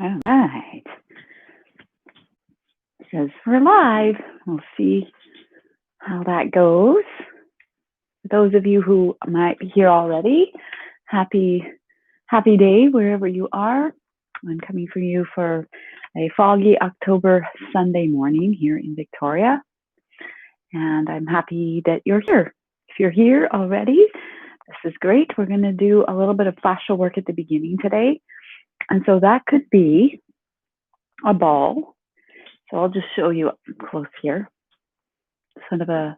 All right. Says we're live. We'll see how that goes. For those of you who might be here already, happy day wherever you are. I'm coming for you for a foggy October Sunday morning here in Victoria. And I'm happy that you're here. If you're here already, this is great. We're going to do a little bit of fascial work at the beginning today. And so that could be a ball. So I'll just show you up close here. Sort of a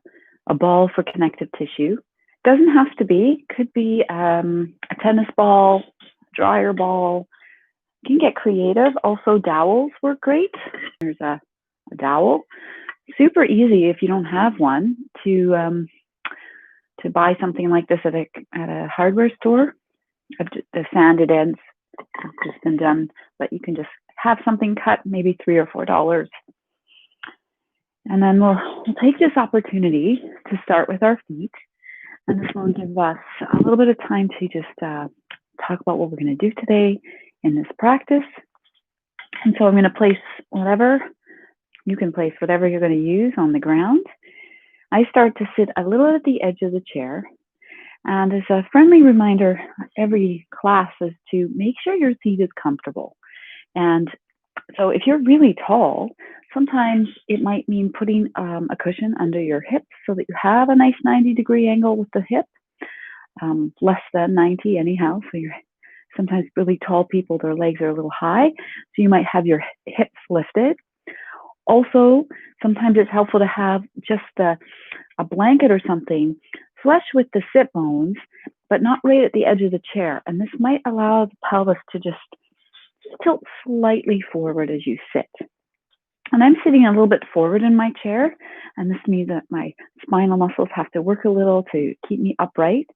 ball for connective tissue. Doesn't have to be, could be a tennis ball, dryer ball. You can get creative. Also dowels work great. There's a dowel. Super easy if you don't have one to buy something like this at a hardware store. The sanded ends have just been done, but you can just have something cut, maybe $3 or $4. And then we'll take this opportunity to start with our feet. And this will give us a little bit of time to just talk about what we're going to do today in this practice. And so I'm going to place whatever, you can place whatever you're going to use on the ground. I start to sit a little at the edge of the chair. And as a friendly reminder, every class is to make sure your seat is comfortable. And so if you're really tall, sometimes it might mean putting a cushion under your hips so that you have a nice 90-degree angle with the hip, less than 90 anyhow. So you're sometimes really tall people, their legs are a little high, so you might have your hips lifted. Also, sometimes it's helpful to have just a blanket or something flush with the sit bones, but not right at the edge of the chair. And this might allow the pelvis to just tilt slightly forward as you sit. And I'm sitting a little bit forward in my chair, and this means that my spinal muscles have to work a little to keep me upright.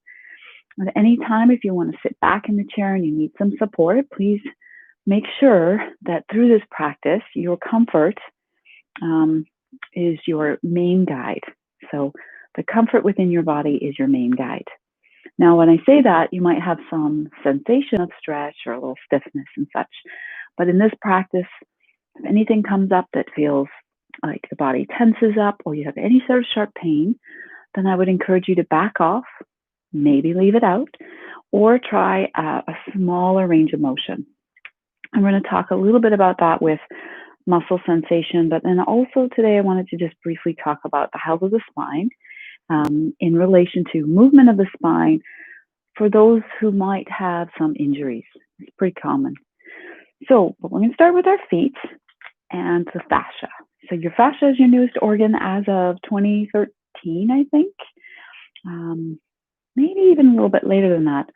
At any time, if you want to sit back in the chair and you need some support, please make sure that through this practice, your comfort is your main guide. So the comfort within your body is your main guide. Now, when I say that, you might have some sensation of stretch or a little stiffness and such. But in this practice, if anything comes up that feels like the body tenses up or you have any sort of sharp pain, then I would encourage you to back off, maybe leave it out, or try a smaller range of motion. I'm going to talk a little bit about that with muscle sensation, but then also today I wanted to just briefly talk about the health of the spine in relation to movement of the spine for those who might have some injuries. It's pretty common. So we're going to start with our feet and the fascia. So your fascia is your newest organ as of 2013, I think. Maybe even a little bit later than that.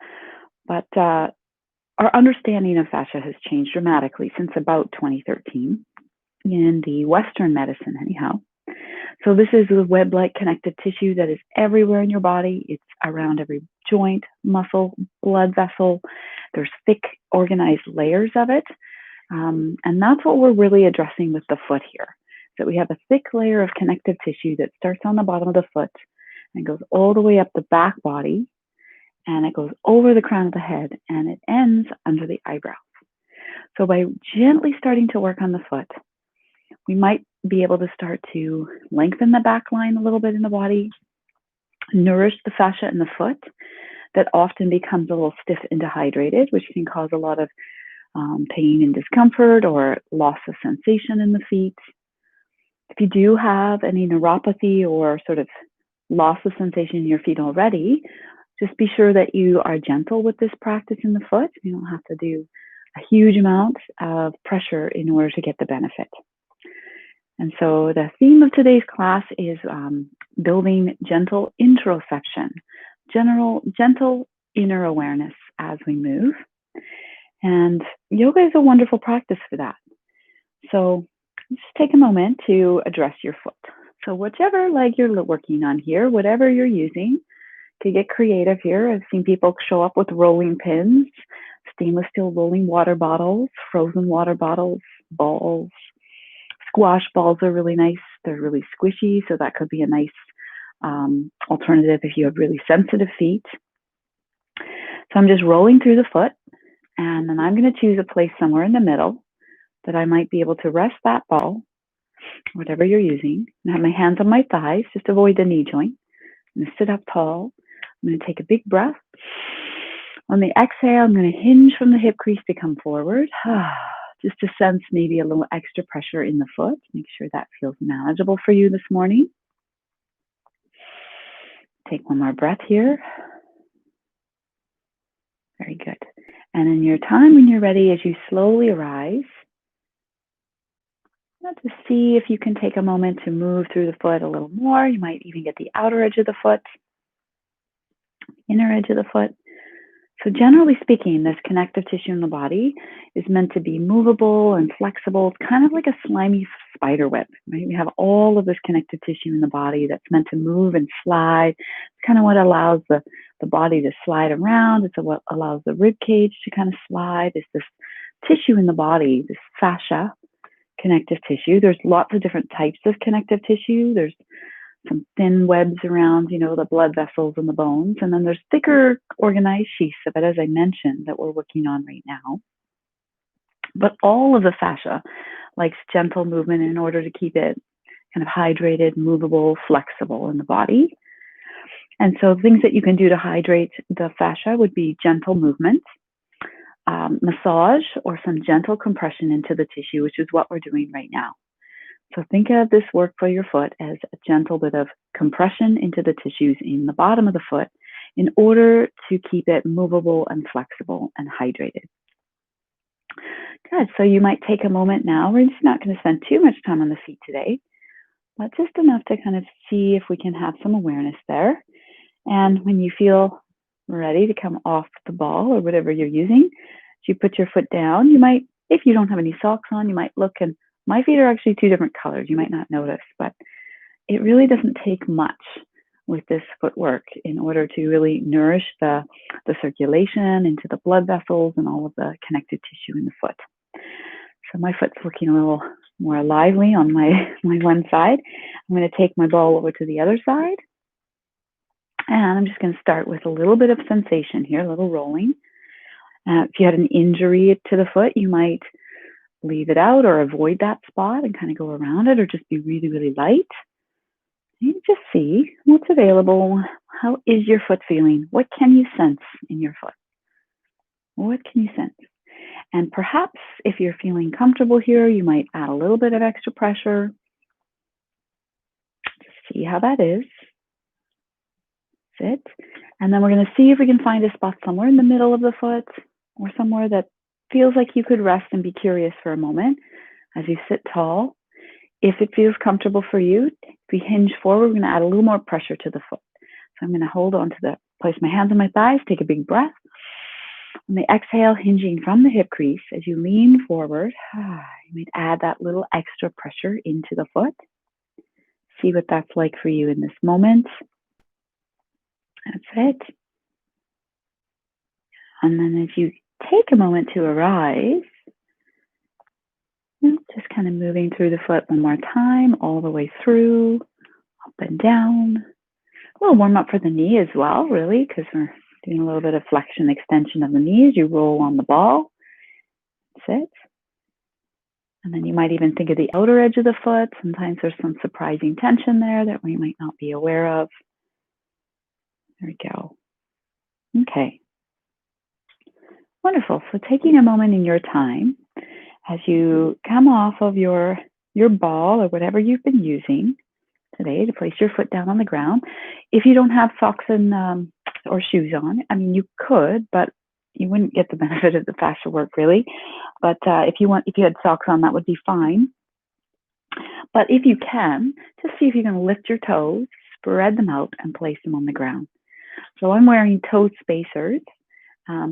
But our understanding of fascia has changed dramatically since about 2013 in the Western medicine anyhow. So this is the web-like connective tissue that is everywhere in your body. It's around every joint, muscle, blood vessel. There's thick, organized layers of it. And that's what we're really addressing with the foot here. So we have a thick layer of connective tissue that starts on the bottom of the foot and goes all the way up the back body, and it goes over the crown of the head, and it ends under the eyebrows. So by gently starting to work on the foot, we might be able to start to lengthen the back line a little bit in the body, nourish the fascia in the foot that often becomes a little stiff and dehydrated, which can cause a lot of pain and discomfort or loss of sensation in the feet. If you do have any neuropathy or sort of loss of sensation in your feet already, just be sure that you are gentle with this practice in the foot. You don't have to do a huge amount of pressure in order to get the benefit. And so the theme of today's class is building gentle interoception, gentle inner awareness as we move. And yoga is a wonderful practice for that. So just take a moment to address your foot. So whichever leg you're working on here, whatever you're using, to get creative here. I've seen people show up with rolling pins, stainless steel rolling water bottles, frozen water bottles, balls. Squash balls are really nice. They're really squishy, so that could be a nice alternative if you have really sensitive feet. So I'm just rolling through the foot, and then I'm going to choose a place somewhere in the middle that I might be able to rest that ball, whatever you're using, and have my hands on my thighs. Just avoid the knee joint. I'm going to sit up tall. I'm going to take a big breath. On the exhale, I'm going to hinge from the hip crease to come forward. Just to sense maybe a little extra pressure in the foot. Make sure that feels manageable for you this morning. Take one more breath here. Very good. And in your time, when you're ready, as you slowly arise, to see if you can take a moment to move through the foot a little more. You might even get the outer edge of the foot, inner edge of the foot. So generally speaking, this connective tissue in the body is meant to be movable and flexible. It's kind of like a slimy spider web, right? We have all of this connective tissue in the body that's meant to move and slide. It's kind of what allows the body to slide around. It's what allows the rib cage to kind of slide. It's this tissue in the body, this fascia connective tissue. There's lots of different types of connective tissue. There's some thin webs around, the blood vessels and the bones. And then there's thicker organized sheaths of it, as I mentioned, that we're working on right now. But all of the fascia likes gentle movement in order to keep it kind of hydrated, movable, flexible in the body. And so things that you can do to hydrate the fascia would be gentle movement, massage, or some gentle compression into the tissue, which is what we're doing right now. So think of this work for your foot as a gentle bit of compression into the tissues in the bottom of the foot in order to keep it movable and flexible and hydrated. Good. So you might take a moment now. We're just not going to spend too much time on the feet today, but just enough to kind of see if we can have some awareness there. And when you feel ready to come off the ball or whatever you're using, as you put your foot down, you might, if you don't have any socks on, you might look, and my feet are actually two different colors. You might not notice, but it really doesn't take much with this footwork in order to really nourish the circulation into the blood vessels and all of the connective tissue in the foot. So my foot's looking a little more lively on my one side. I'm going to take my ball over to the other side. And I'm just going to start with a little bit of sensation here, a little rolling. If you had an injury to the foot, you might leave it out or avoid that spot and kind of go around it, or just be really, really light. You just see what's available. How is your foot feeling? What can you sense in your foot? What can you sense? And perhaps if you're feeling comfortable here, you might add a little bit of extra pressure. Just see how that is. Sit. And then we're going to see if we can find a spot somewhere in the middle of the foot or somewhere that feels like you could rest and be curious for a moment as you sit tall. If it feels comfortable for you, if we hinge forward, we're going to add a little more pressure to the foot. So I'm going to hold on to place my hands on my thighs, take a big breath. On the exhale, hinging from the hip crease, as you lean forward, you might add that little extra pressure into the foot. See what that's like for you in this moment. That's it. And then as you take a moment to arise, just kind of moving through the foot one more time, all the way through, up and down. A little warm up for the knee as well, really, because we're doing a little bit of flexion, extension of the knee as you roll on the ball. That's it. And then you might even think of the outer edge of the foot. Sometimes there's some surprising tension there that we might not be aware of. There we go. Okay. Wonderful. So taking a moment in your time as you come off of your ball or whatever you've been using today to place your foot down on the ground. If you don't have socks and or shoes on, I mean, you could, but you wouldn't get the benefit of the fascia work really. But if you had socks on, that would be fine. But if you can, just see if you can lift your toes, spread them out, and place them on the ground. So I'm wearing toe spacers.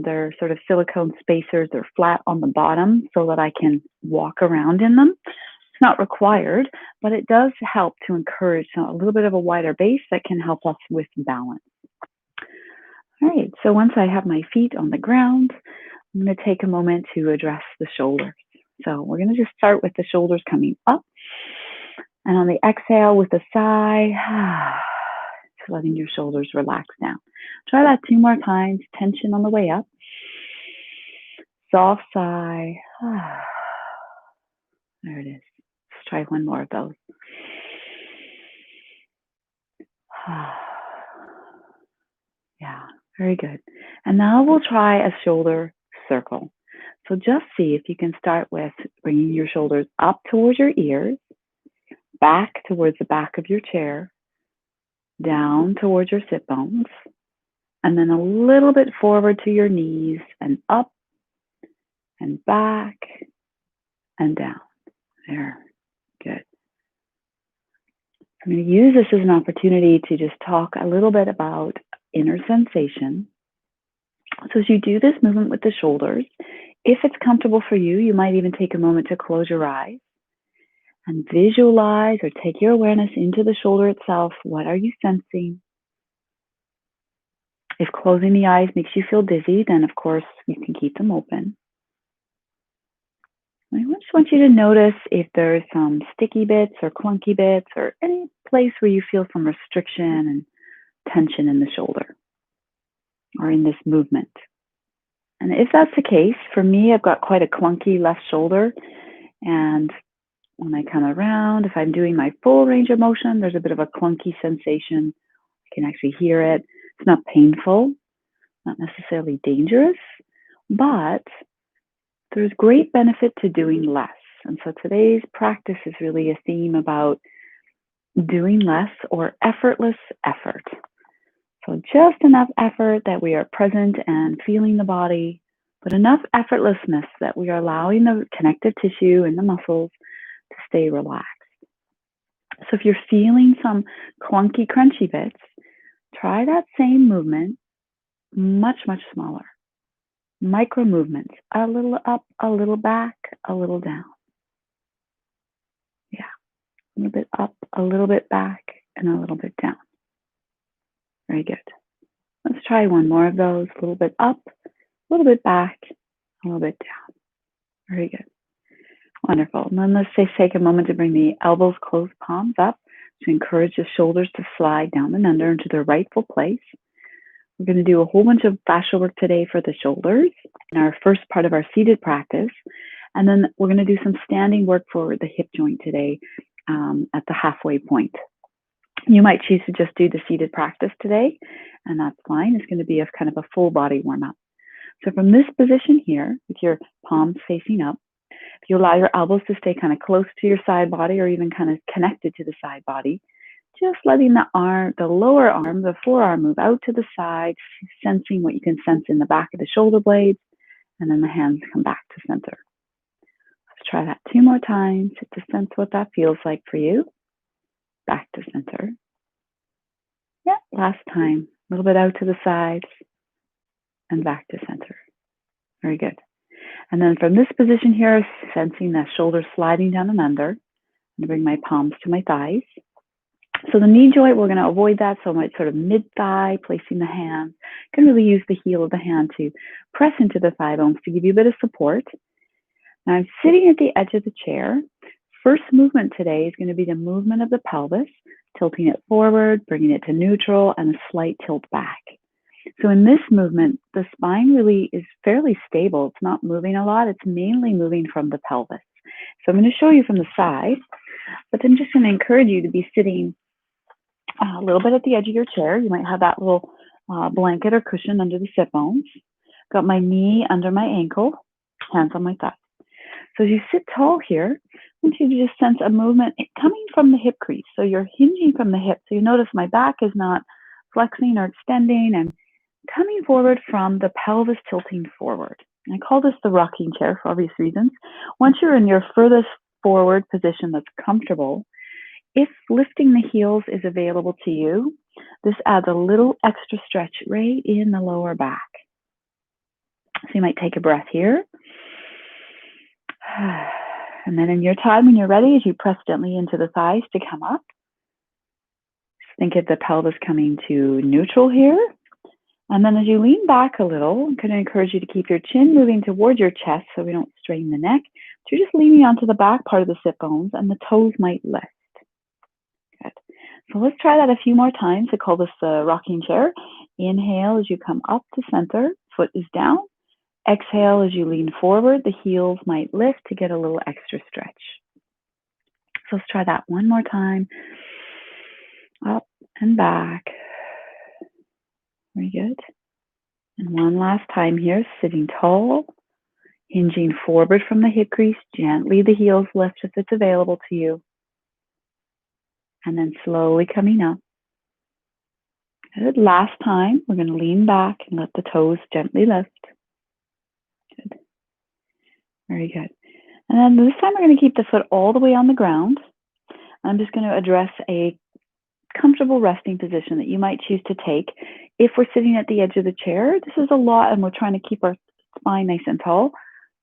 They're sort of silicone spacers. They're flat on the bottom so that I can walk around in them. It's not required, but it does help to encourage a little bit of a wider base that can help us with balance. All right, so once I have my feet on the ground, I'm going to take a moment to address the shoulders. So we're going to just start with the shoulders coming up. And on the exhale with a sigh, just letting your shoulders relax down. Try that 2 more times, tension on the way up. Soft sigh. There it is. Let's try one more of those. Yeah, very good. And now we'll try a shoulder circle. So just see if you can start with bringing your shoulders up towards your ears, back towards the back of your chair, down towards your sit bones, and then a little bit forward to your knees and up and back and down. There, good. I'm going to use this as an opportunity to just talk a little bit about inner sensation. So as you do this movement with the shoulders, if it's comfortable for you, you might even take a moment to close your eyes and visualize or take your awareness into the shoulder itself. What are you sensing? If closing the eyes makes you feel dizzy, then of course you can keep them open. I just want you to notice if there's some sticky bits or clunky bits or any place where you feel some restriction and tension in the shoulder or in this movement. And if that's the case, for me, I've got quite a clunky left shoulder. And when I come around, if I'm doing my full range of motion, there's a bit of a clunky sensation. I can actually hear it. It's not painful, not necessarily dangerous, but there's great benefit to doing less. And so today's practice is really a theme about doing less or effortless effort. So just enough effort that we are present and feeling the body, but enough effortlessness that we are allowing the connective tissue and the muscles to stay relaxed. So if you're feeling some clunky, crunchy bits, try that same movement, much, much smaller. Micro movements, a little up, a little back, a little down. Yeah, a little bit up, a little bit back, and a little bit down. Very good. Let's try one more of those. A little bit up, a little bit back, a little bit down. Very good. Wonderful. And then let's just take a moment to bring the elbows close, palms up, to encourage the shoulders to slide down and under into their rightful place. We're going to do a whole bunch of fascia work today for the shoulders in our first part of our seated practice. And then we're going to do some standing work for the hip joint today at the halfway point. You might choose to just do the seated practice today, and that's fine. It's going to be a kind of a full body warm up. So from this position here, with your palms facing up, if you allow your elbows to stay kind of close to your side body or even kind of connected to the side body, just letting the lower arm, the forearm move out to the side, sensing what you can sense in the back of the shoulder blades, and then the hands come back to center. Let's try that 2 more times to sense what that feels like for you. Back to center. Yeah, last time. A little bit out to the sides and back to center. Very good. And then from this position here, sensing that shoulder sliding down and under, I'm going to bring my palms to my thighs. So the knee joint, we're going to avoid that. So my sort of mid-thigh, placing the hands. You can really use the heel of the hand to press into the thigh bones to give you a bit of support. Now I'm sitting at the edge of the chair. First movement today is going to be the movement of the pelvis, tilting it forward, bringing it to neutral, and a slight tilt back. So in this movement, the spine really is fairly stable. It's not moving a lot. It's mainly moving from the pelvis. So I'm going to show you from the side, but I'm just going to encourage you to be sitting a little bit at the edge of your chair. You might have that little blanket or cushion under the sit bones. Got my knee under my ankle, hands on my thigh. So as you sit tall here, I want you to just sense a movement coming from the hip crease. So you're hinging from the hip. So you notice my back is not flexing or extending. I'm coming forward from the pelvis tilting forward. And I call this the rocking chair for obvious reasons. Once you're in your furthest forward position that's comfortable, if lifting the heels is available to you, this adds a little extra stretch right in the lower back. So you might take a breath here. And then in your time, when you're ready, as you press gently into the thighs to come up, just think of the pelvis coming to neutral here. And then as you lean back a little, I'm going to encourage you to keep your chin moving towards your chest so we don't strain the neck. So you're just leaning onto the back part of the sit bones and the toes might lift. Good. So let's try that a few more times. I call this the rocking chair. Inhale as you come up to center, foot is down. Exhale as you lean forward, the heels might lift to get a little extra stretch. So let's try that one more time. Up and back. Very good. And one last time here, sitting tall, hinging forward from the hip crease, gently the heels lift if it's available to you. And then slowly coming up. Good. Last time, we're going to lean back and let the toes gently lift. Good. Very good. And then this time we're going to keep the foot all the way on the ground. I'm just going to address a comfortable resting position that you might choose to take. If we're sitting at the edge of the chair, this is a lot, and we're trying to keep our spine nice and tall.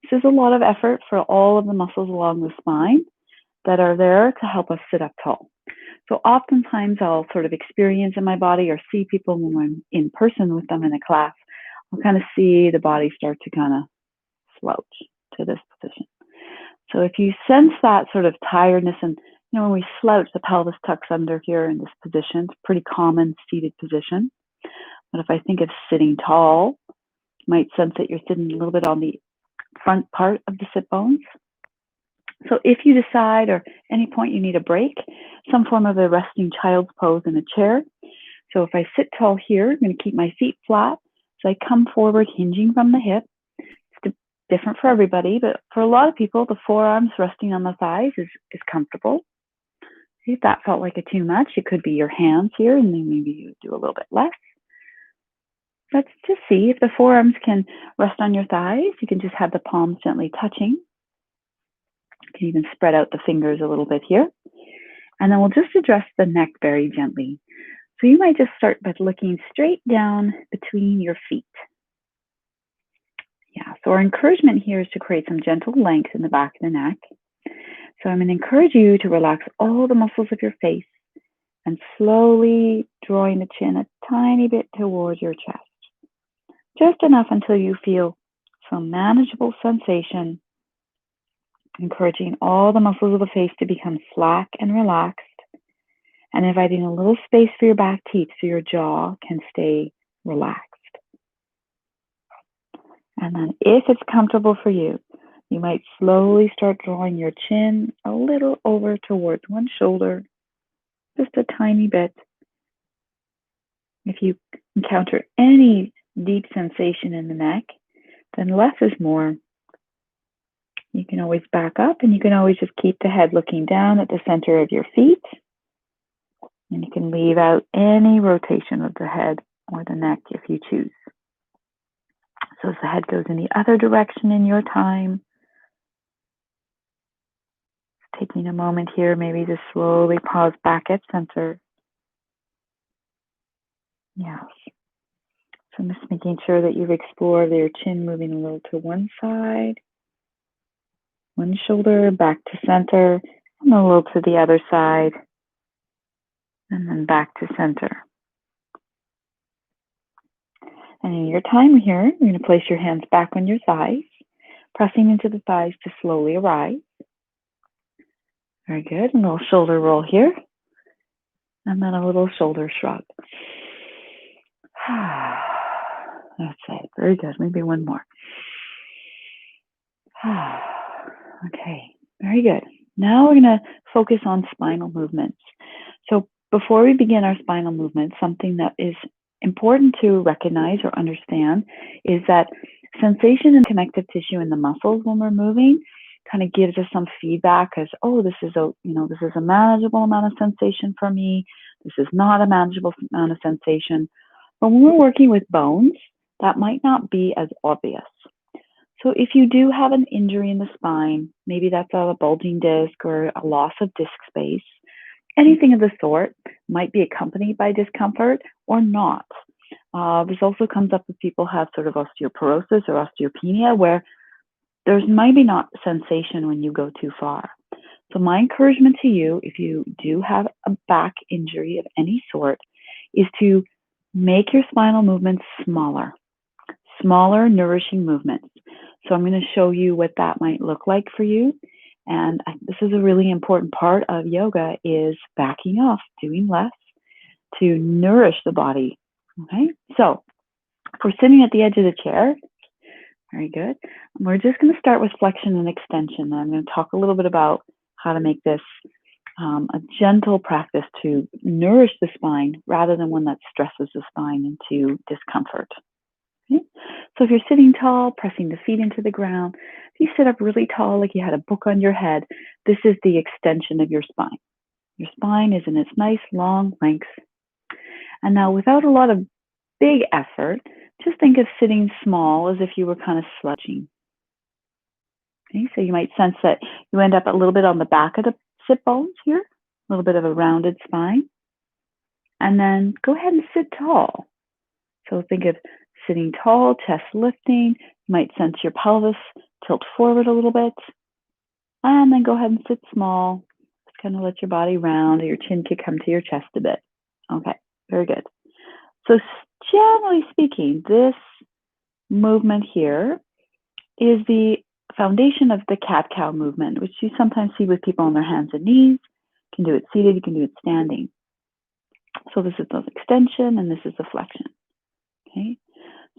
This is a lot of effort for all of the muscles along the spine that are there to help us sit up tall. So oftentimes I'll sort of experience in my body or see people when I'm in person with them in a class, I'll kind of see the body start to kind of slouch to this position. So if you sense that sort of tiredness, and you know, when we slouch, the pelvis tucks under here in this position. It's a pretty common seated position. But if I think of sitting tall, you might sense that you're sitting a little bit on the front part of the sit bones. So if you decide or any point you need a break, some form of a resting child's pose in a chair. So if I sit tall here, I'm going to keep my feet flat. So I come forward, hinging from the hip. It's different for everybody, but for a lot of people, the forearms resting on the thighs is comfortable. If that felt like it too much, it could be your hands here, and then maybe you do a little bit less. Let's just see if the forearms can rest on your thighs. You can just have the palms gently touching. You can even spread out the fingers a little bit here. And then we'll just address the neck very gently. So you might just start by looking straight down between your feet. Yeah, so our encouragement here is to create some gentle length in the back of the neck. So I'm going to encourage you to relax all the muscles of your face and slowly drawing the chin a tiny bit towards your chest. Just enough until you feel some manageable sensation, encouraging all the muscles of the face to become slack and relaxed, and inviting a little space for your back teeth so your jaw can stay relaxed. And then if it's comfortable for you, you might slowly start drawing your chin a little over towards one shoulder, just a tiny bit. If you encounter any deep sensation in the neck, then less is more. You can always back up, and you can always just keep the head looking down at the center of your feet. And you can leave out any rotation of the head or the neck if you choose. So as the head goes in the other direction in your time, taking a moment here, maybe to slowly pause back at center. Yes. So I'm just making sure that you've explored your chin moving a little to one side, one shoulder, back to center, and a little to the other side, and then back to center. And in your time here, you're going to place your hands back on your thighs, pressing into the thighs to slowly arise. Very good. A little shoulder roll here, and then a little shoulder shrug. That's it. Very good. Maybe one more. Okay, very good. Now we're going to focus on spinal movements. So before we begin our spinal movements, something that is important to recognize or understand is that sensation in connective tissue in the muscles when we're moving kind of gives us some feedback as, oh, this is a manageable amount of sensation for me. This is not a manageable amount of sensation. But when we're working with bones, that might not be as obvious. So if you do have an injury in the spine, maybe that's a bulging disc or a loss of disc space, anything of the sort might be accompanied by discomfort or not. This also comes up if people have sort of osteoporosis or osteopenia, where there's maybe not sensation when you go too far. So my encouragement to you, if you do have a back injury of any sort, is to make your spinal movements smaller, nourishing movements. So I'm going to show you what that might look like for you. And this is a really important part of yoga, is backing off, doing less to nourish the body. Okay, so if we're sitting at the edge of the chair, very good. We're just going to start with flexion and extension. I'm going to talk a little bit about how to make this a gentle practice to nourish the spine rather than one that stresses the spine into discomfort. Okay? So if you're sitting tall, pressing the feet into the ground, if you sit up really tall like you had a book on your head, this is the extension of your spine. Your spine is in its nice long length. And now without a lot of big effort, just think of sitting small as if you were kind of slouching. Okay, so you might sense that you end up a little bit on the back of the sit bones here, a little bit of a rounded spine. And then go ahead and sit tall. So think of sitting tall, chest lifting. You might sense your pelvis tilt forward a little bit. And then go ahead and sit small. Just kind of let your body round, or your chin could come to your chest a bit. Okay, very good. So generally speaking, this movement here is the foundation of the cat-cow movement, which you sometimes see with people on their hands and knees. You can do it seated, you can do it standing. So this is the extension and this is the flexion. Okay.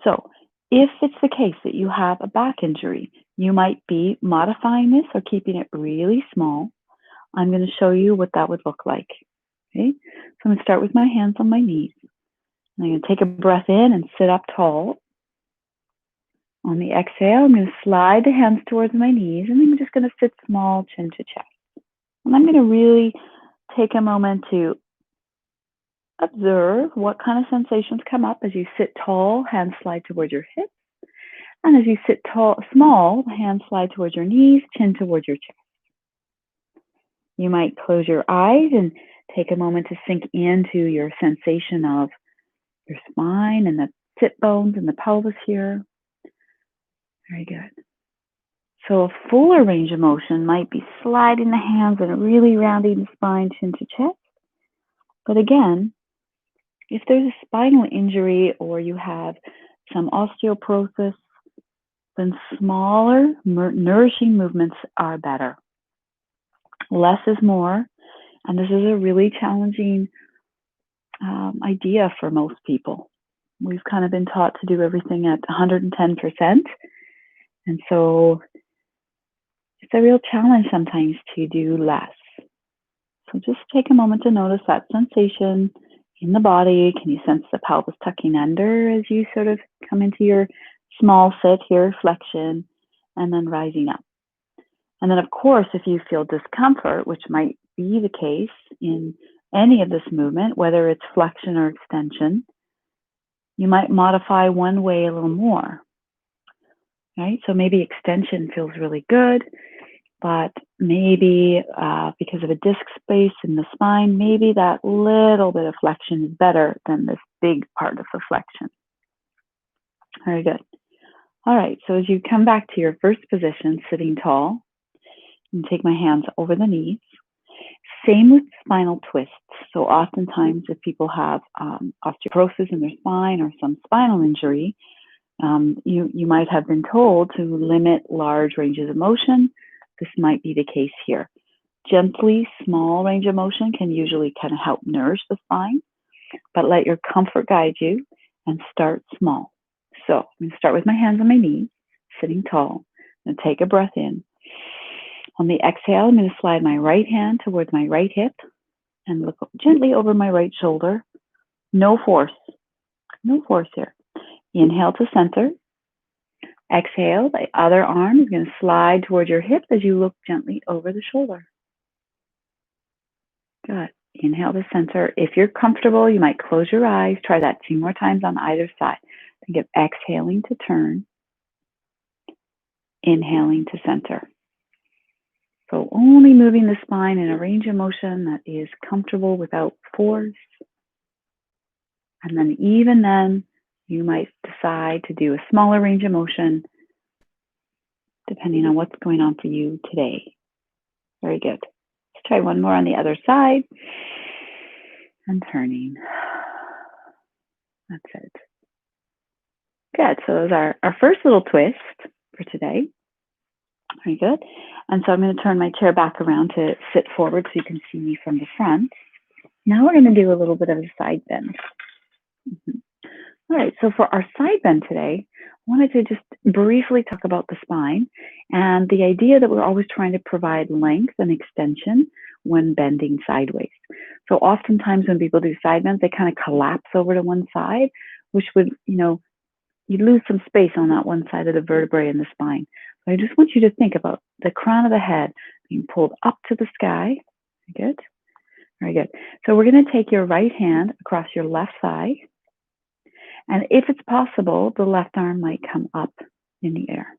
So if it's the case that you have a back injury, you might be modifying this or keeping it really small. I'm going to show you what that would look like. Okay. So I'm going to start with my hands on my knees. I'm going to take a breath in and sit up tall. On the exhale, I'm going to slide the hands towards my knees, and then I'm just going to sit small, chin to chest. And I'm going to really take a moment to observe what kind of sensations come up as you sit tall, hands slide towards your hips. And as you sit tall, small, hands slide towards your knees, chin towards your chest. You might close your eyes and take a moment to sink into your sensation of your spine and the sit bones and the pelvis here. Very good. So a fuller range of motion might be sliding the hands and really rounding the spine, chin to chest. But again, if there's a spinal injury or you have some osteoporosis, then smaller, nourishing movements are better. Less is more, and this is a really challenging idea for most people. We've kind of been taught to do everything at 110%, and so it's a real challenge sometimes to do less. So just take a moment to notice that sensation in the body. Can you sense the pelvis tucking under as you sort of come into your small sit here, flexion, and then rising up? And then, of course, if you feel discomfort, which might be the case in any of this movement, whether it's flexion or extension, you might modify one way a little more, right? So maybe extension feels really good, but maybe because of a disc space in the spine, maybe that little bit of flexion is better than this big part of the flexion. Very good. All right, so as you come back to your first position, sitting tall, and take my hands over the knees. Same with spinal twists. So oftentimes if people have osteoporosis in their spine or some spinal injury, you might have been told to limit large ranges of motion. This might be the case here. Gently small range of motion can usually kind of help nourish the spine, but let your comfort guide you and start small. So I'm going to start with my hands on my knees, sitting tall, and take a breath in. On the exhale, I'm going to slide my right hand towards my right hip and look gently over my right shoulder. No force. No force here. Inhale to center. Exhale, the other arm is going to slide towards your hip as you look gently over the shoulder. Good. Inhale to center. If you're comfortable, you might close your eyes. Try that 2 more times on either side. Think of exhaling to turn. Inhaling to center. So only moving the spine in a range of motion that is comfortable without force. And then even then, you might decide to do a smaller range of motion depending on what's going on for you today. Very good. Let's try one more on the other side. And turning. That's it. Good. So those are our first little twist for today. Very good. And so I'm going to turn my chair back around to sit forward so you can see me from the front. Now we're going to do a little bit of a side bend. All right, so for our side bend today, I wanted to just briefly talk about the spine and the idea that we're always trying to provide length and extension when bending sideways. So oftentimes when people do side bends, they kind of collapse over to one side, which would, you'd lose some space on that one side of the vertebrae in the spine. So I just want you to think about the crown of the head being pulled up to the sky. Very good. Very good. So we're going to take your right hand across your left thigh. And if it's possible, the left arm might come up in the air.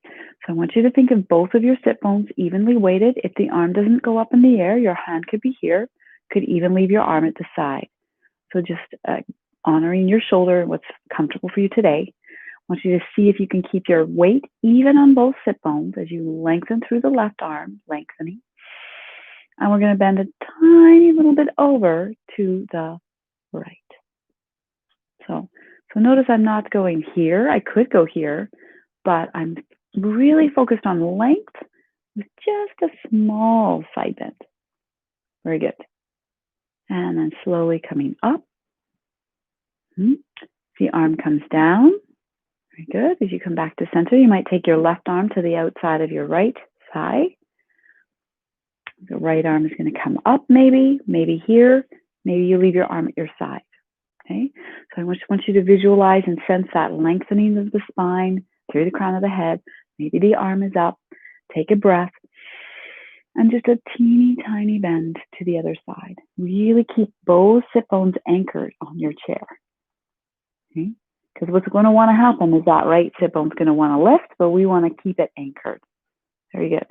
So I want you to think of both of your sit bones evenly weighted. If the arm doesn't go up in the air, your hand could be here, could even leave your arm at the side. So just honoring your shoulder and what's comfortable for you today. I want you to see if you can keep your weight even on both sit bones as you lengthen through the left arm, lengthening. And we're going to bend a tiny little bit over to the right. So notice I'm not going here. I could go here, but I'm really focused on length with just a small side bend. Very good. And then slowly coming up. The arm comes down. Very good. As you come back to center, you might take your left arm to the outside of your right thigh. The right arm is going to come up maybe here. Maybe you leave your arm at your side. Okay. So I just want you to visualize and sense that lengthening of the spine through the crown of the head. Maybe the arm is up. Take a breath. And just a teeny tiny bend to the other side. Really keep both sit bones anchored on your chair. Okay? Because what's going to want to happen is that right sit bone's going to want to lift, but we want to keep it anchored. Very good.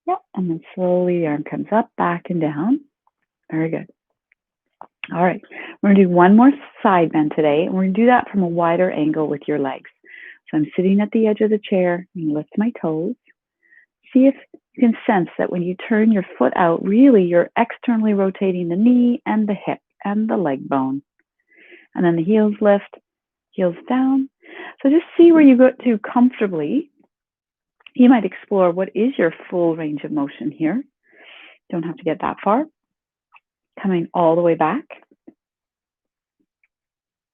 Yep. And then slowly the arm comes up, back, and down. Very good. All right. We're going to do one more side bend today, and we're going to do that from a wider angle with your legs. So I'm sitting at the edge of the chair and lift my toes. See if you can sense that when you turn your foot out, really you're externally rotating the knee and the hip and the leg bone. And then the heels lift, heels down. So just see where you go to comfortably. You might explore what is your full range of motion here. Don't have to get that far. Coming all the way back.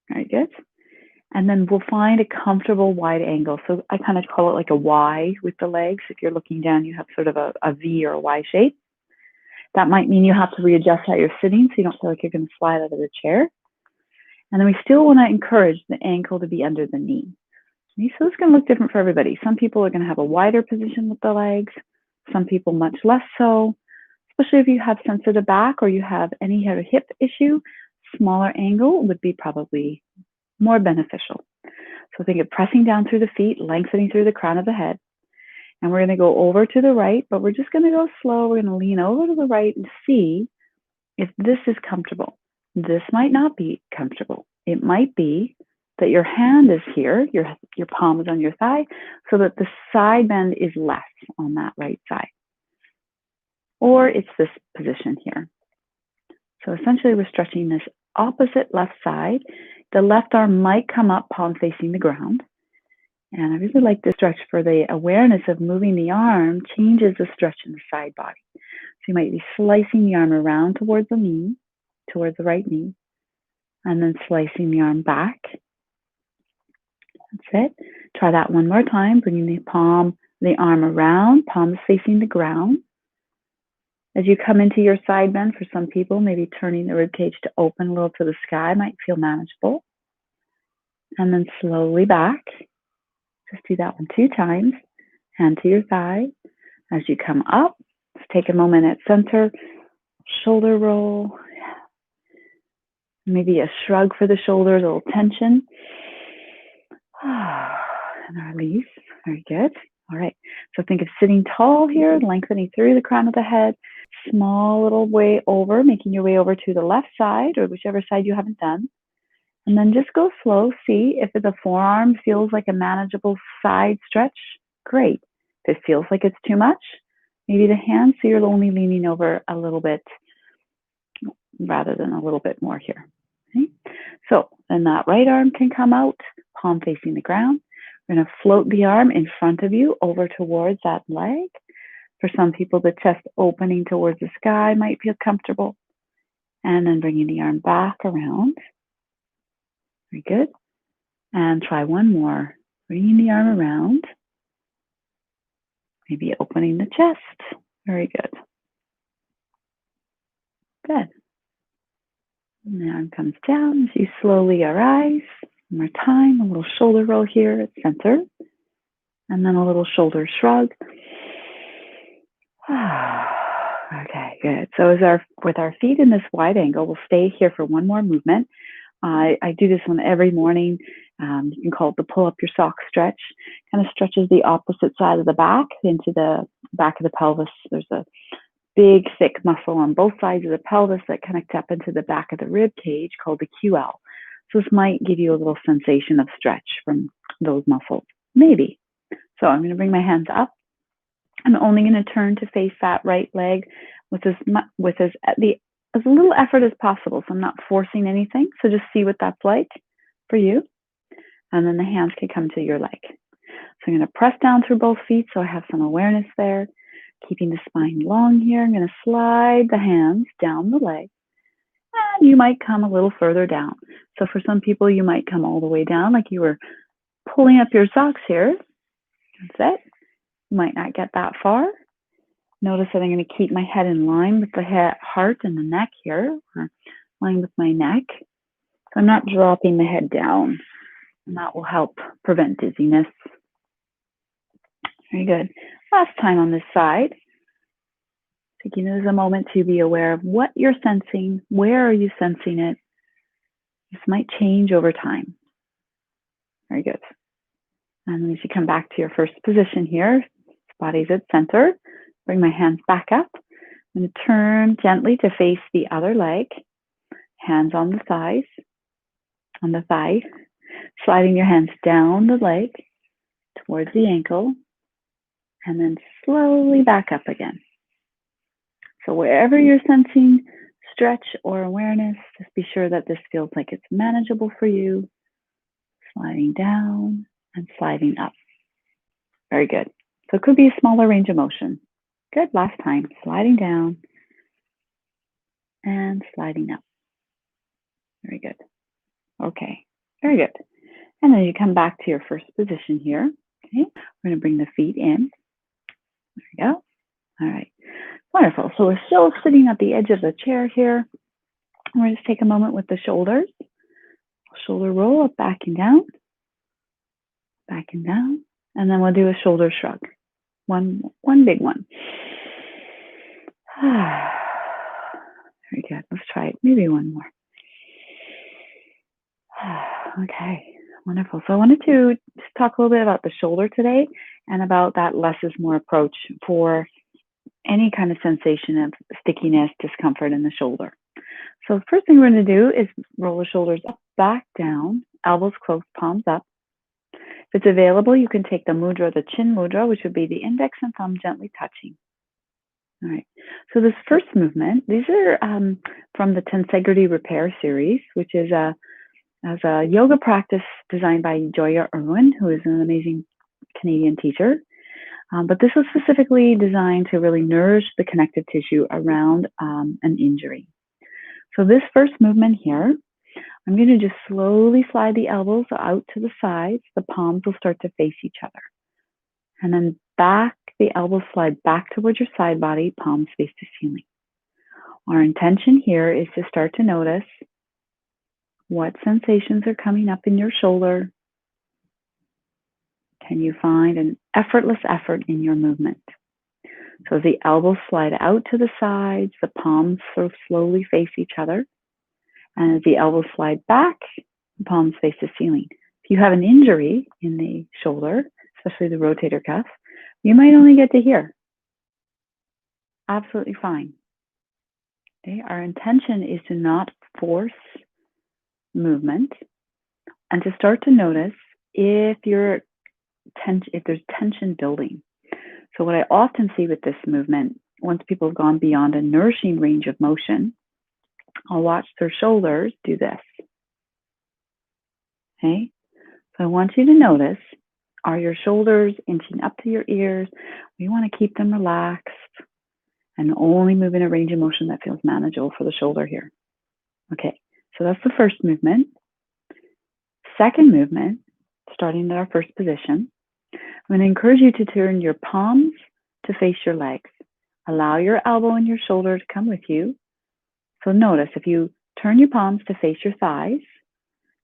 Very good. And then we'll find a comfortable wide angle. So I kind of call it like a Y with the legs. If you're looking down, you have sort of a V or a Y shape. That might mean you have to readjust how you're sitting so you don't feel like you're going to slide out of the chair. And then we still want to encourage the ankle to be under the knee. So it's going to look different for everybody. Some people are going to have a wider position with the legs. Some people much less so. Especially if you have sensitive back or you have any kind of hip issue, smaller angle would be probably more beneficial. So think of pressing down through the feet, lengthening through the crown of the head. And we're going to go over to the right, but we're just going to go slow. We're going to lean over to the right and see if this is comfortable. This might not be comfortable. It might be that your hand is here, your palm is on your thigh, so that the side bend is less on that right side. Or it's this position here. So essentially we're stretching this opposite left side. The left arm might come up, palm facing the ground. And I really like this stretch for the awareness of moving the arm changes the stretch in the side body. So you might be slicing the arm around towards the knee, towards the right knee, and then slicing the arm back. That's it. Try that one more time, bringing the arm around, palms facing the ground. As you come into your side bend, for some people, maybe turning the rib cage to open a little to the sky might feel manageable. And then slowly back. Just do that one 2 times. Hand to your thigh. As you come up, just take a moment at center. Shoulder roll. Maybe a shrug for the shoulders, a little tension. And release. Very good. All right. So think of sitting tall here, lengthening through the crown of the head. Small little way over, making your way over to the left side or whichever side you haven't done. And then just go slow. See if the forearm feels like a manageable side stretch. Great. If it feels like it's too much, maybe the hands, so you're only leaning over a little bit rather than a little bit more here. Okay? So then that right arm can come out, palm facing the ground. We're going to float the arm in front of you over towards that leg. For some people, the chest opening towards the sky might feel comfortable. And then bringing the arm back around. Very good. And try one more. Bringing the arm around. Maybe opening the chest. Very good. Good. And the arm comes down as you slowly arise. One more time, a little shoulder roll here at center. And then a little shoulder shrug. Okay, good. So with our feet in this wide angle, we'll stay here for one more movement. I do this one every morning. You can call it the pull up your sock stretch. Kind of stretches the opposite side of the back into the back of the pelvis. There's a big, thick muscle on both sides of the pelvis that connect up into the back of the rib cage called the QL. So this might give you a little sensation of stretch from those muscles, maybe. So I'm going to bring my hands up. I'm only going to turn to face that right leg with as little effort as possible. So I'm not forcing anything. So just see what that's like for you. And then the hands can come to your leg. So I'm going to press down through both feet so I have some awareness there. Keeping the spine long here. I'm going to slide the hands down the leg. And you might come a little further down. So for some people, you might come all the way down like you were pulling up your socks here. That's it. You might not get that far. Notice that I'm going to keep my head in line with the heart and the neck here, or line with my neck. So I'm not dropping the head down, and that will help prevent dizziness. Very good. Last time on this side. Taking this a moment to be aware of what you're sensing. Where are you sensing it? This might change over time. Very good. And as you come back to your first position here, body's at center. Bring my hands back up. I'm going to turn gently to face the other leg. Hands on the thighs, on the thigh. Sliding your hands down the leg towards the ankle. And then slowly back up again. So wherever you're sensing stretch or awareness, just be sure that this feels like it's manageable for you. Sliding down and sliding up. Very good. So it could be a smaller range of motion. Good. Last time. Sliding down and sliding up. Very good. Okay. Very good. And then you come back to your first position here. Okay. We're going to bring the feet in. There we go. All right. Wonderful. So we're still sitting at the edge of the chair here. We're going to take a moment with the shoulders. Shoulder roll up, back and down. Back and down. And then we'll do a shoulder shrug. One big one. Very good. Let's try it. Maybe one more. Okay. Wonderful. So I wanted to just talk a little bit about the shoulder today and about that less is more approach for any kind of sensation of stickiness, discomfort in the shoulder. So the first thing we're going to do is roll the shoulders up, back, down, elbows close, palms up. If it's available, you can take the mudra, the chin mudra, which would be the index and thumb gently touching. All right. So this first movement, these are from the Tensegrity Repair series, which is a yoga practice designed by Joya Irwin, who is an amazing Canadian teacher. But this was specifically designed to really nourish the connective tissue around an injury. So this first movement here, I'm going to just slowly slide the elbows out to the sides. The palms will start to face each other. And then back, the elbows slide back towards your side body, palms face the ceiling. Our intention here is to start to notice what sensations are coming up in your shoulder. Can you find an effortless effort in your movement? So the elbows slide out to the sides, the palms sort of slowly face each other. And as the elbows slide back, the palms face the ceiling. If you have an injury in the shoulder, especially the rotator cuff, you might only get to here. Absolutely fine. Okay? Our intention is to not force movement and to start to notice if there's tension building. So what I often see with this movement, once people have gone beyond a nourishing range of motion, I'll watch their shoulders do this. Okay? So I want you to notice, are your shoulders inching up to your ears? We want to keep them relaxed and only move in a range of motion that feels manageable for the shoulder here. Okay, so that's the first movement. Second movement, starting at our first position, I'm going to encourage you to turn your palms to face your legs. Allow your elbow and your shoulder to come with you. So notice if you turn your palms to face your thighs,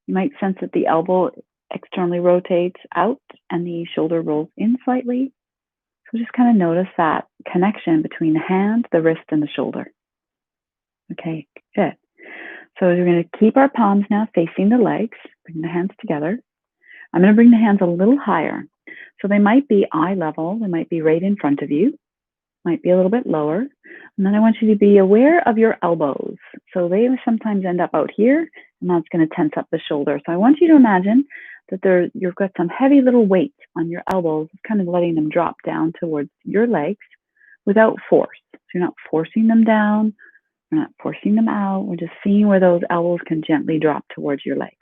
you might sense that the elbow externally rotates out and the shoulder rolls in slightly. So just kind of notice that connection between the hand, the wrist, and the shoulder. Okay, good. So we're going to keep our palms now facing the legs, bring the hands together. I'm going to bring the hands a little higher. So they might be eye level, they might be right in front of you, might be a little bit lower. And then I want you to be aware of your elbows. So they sometimes end up out here, and that's going to tense up the shoulder. So I want you to imagine that you've got some heavy little weight on your elbows, kind of letting them drop down towards your legs without force. So you're not forcing them down, we're not forcing them out. We're just seeing where those elbows can gently drop towards your legs.